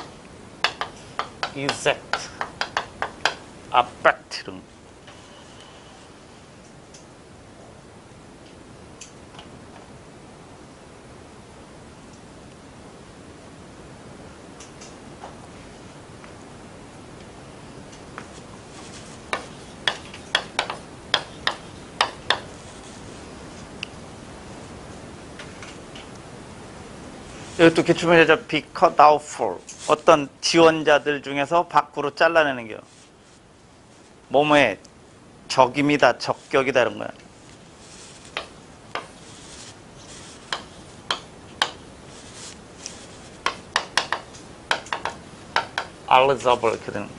eject affect 등 이것도 기출문제죠. be cut out for 어떤 지원자들 중에서 밖으로 잘라내는 게 뭐뭐의 적임이다, 적격이다 이런 거야. eligible 이렇게 되는 거야.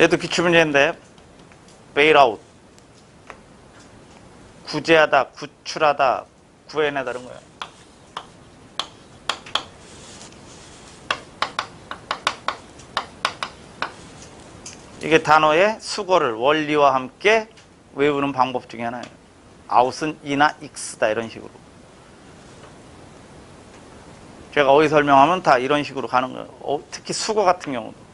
얘도 기출문제인데 bail out 구제하다, 구출하다, 구해내다 이런 거야. 이게 단어의 수거를 원리와 함께 외우는 방법 중에 하나예요. out은 이나 x다 이런 식으로. 제가 어휘 설명하면 다 이런 식으로 가는 거예요. 특히 수거 같은 경우도.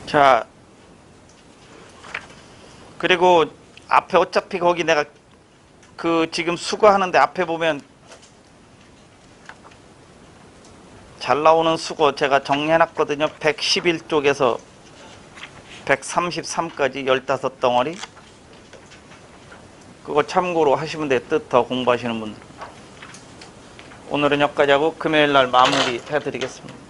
자, 그리고 앞에 어차피 거기 내가 지금 수거하는데 앞에 보면 잘 나오는 수거 제가 정리해놨거든요. 111쪽에서 133까지 15덩어리. 그거 참고로 하시면 돼요. 뜻 더 공부하시는 분들. 오늘은 여기까지 하고 금요일 날 마무리 해드리겠습니다.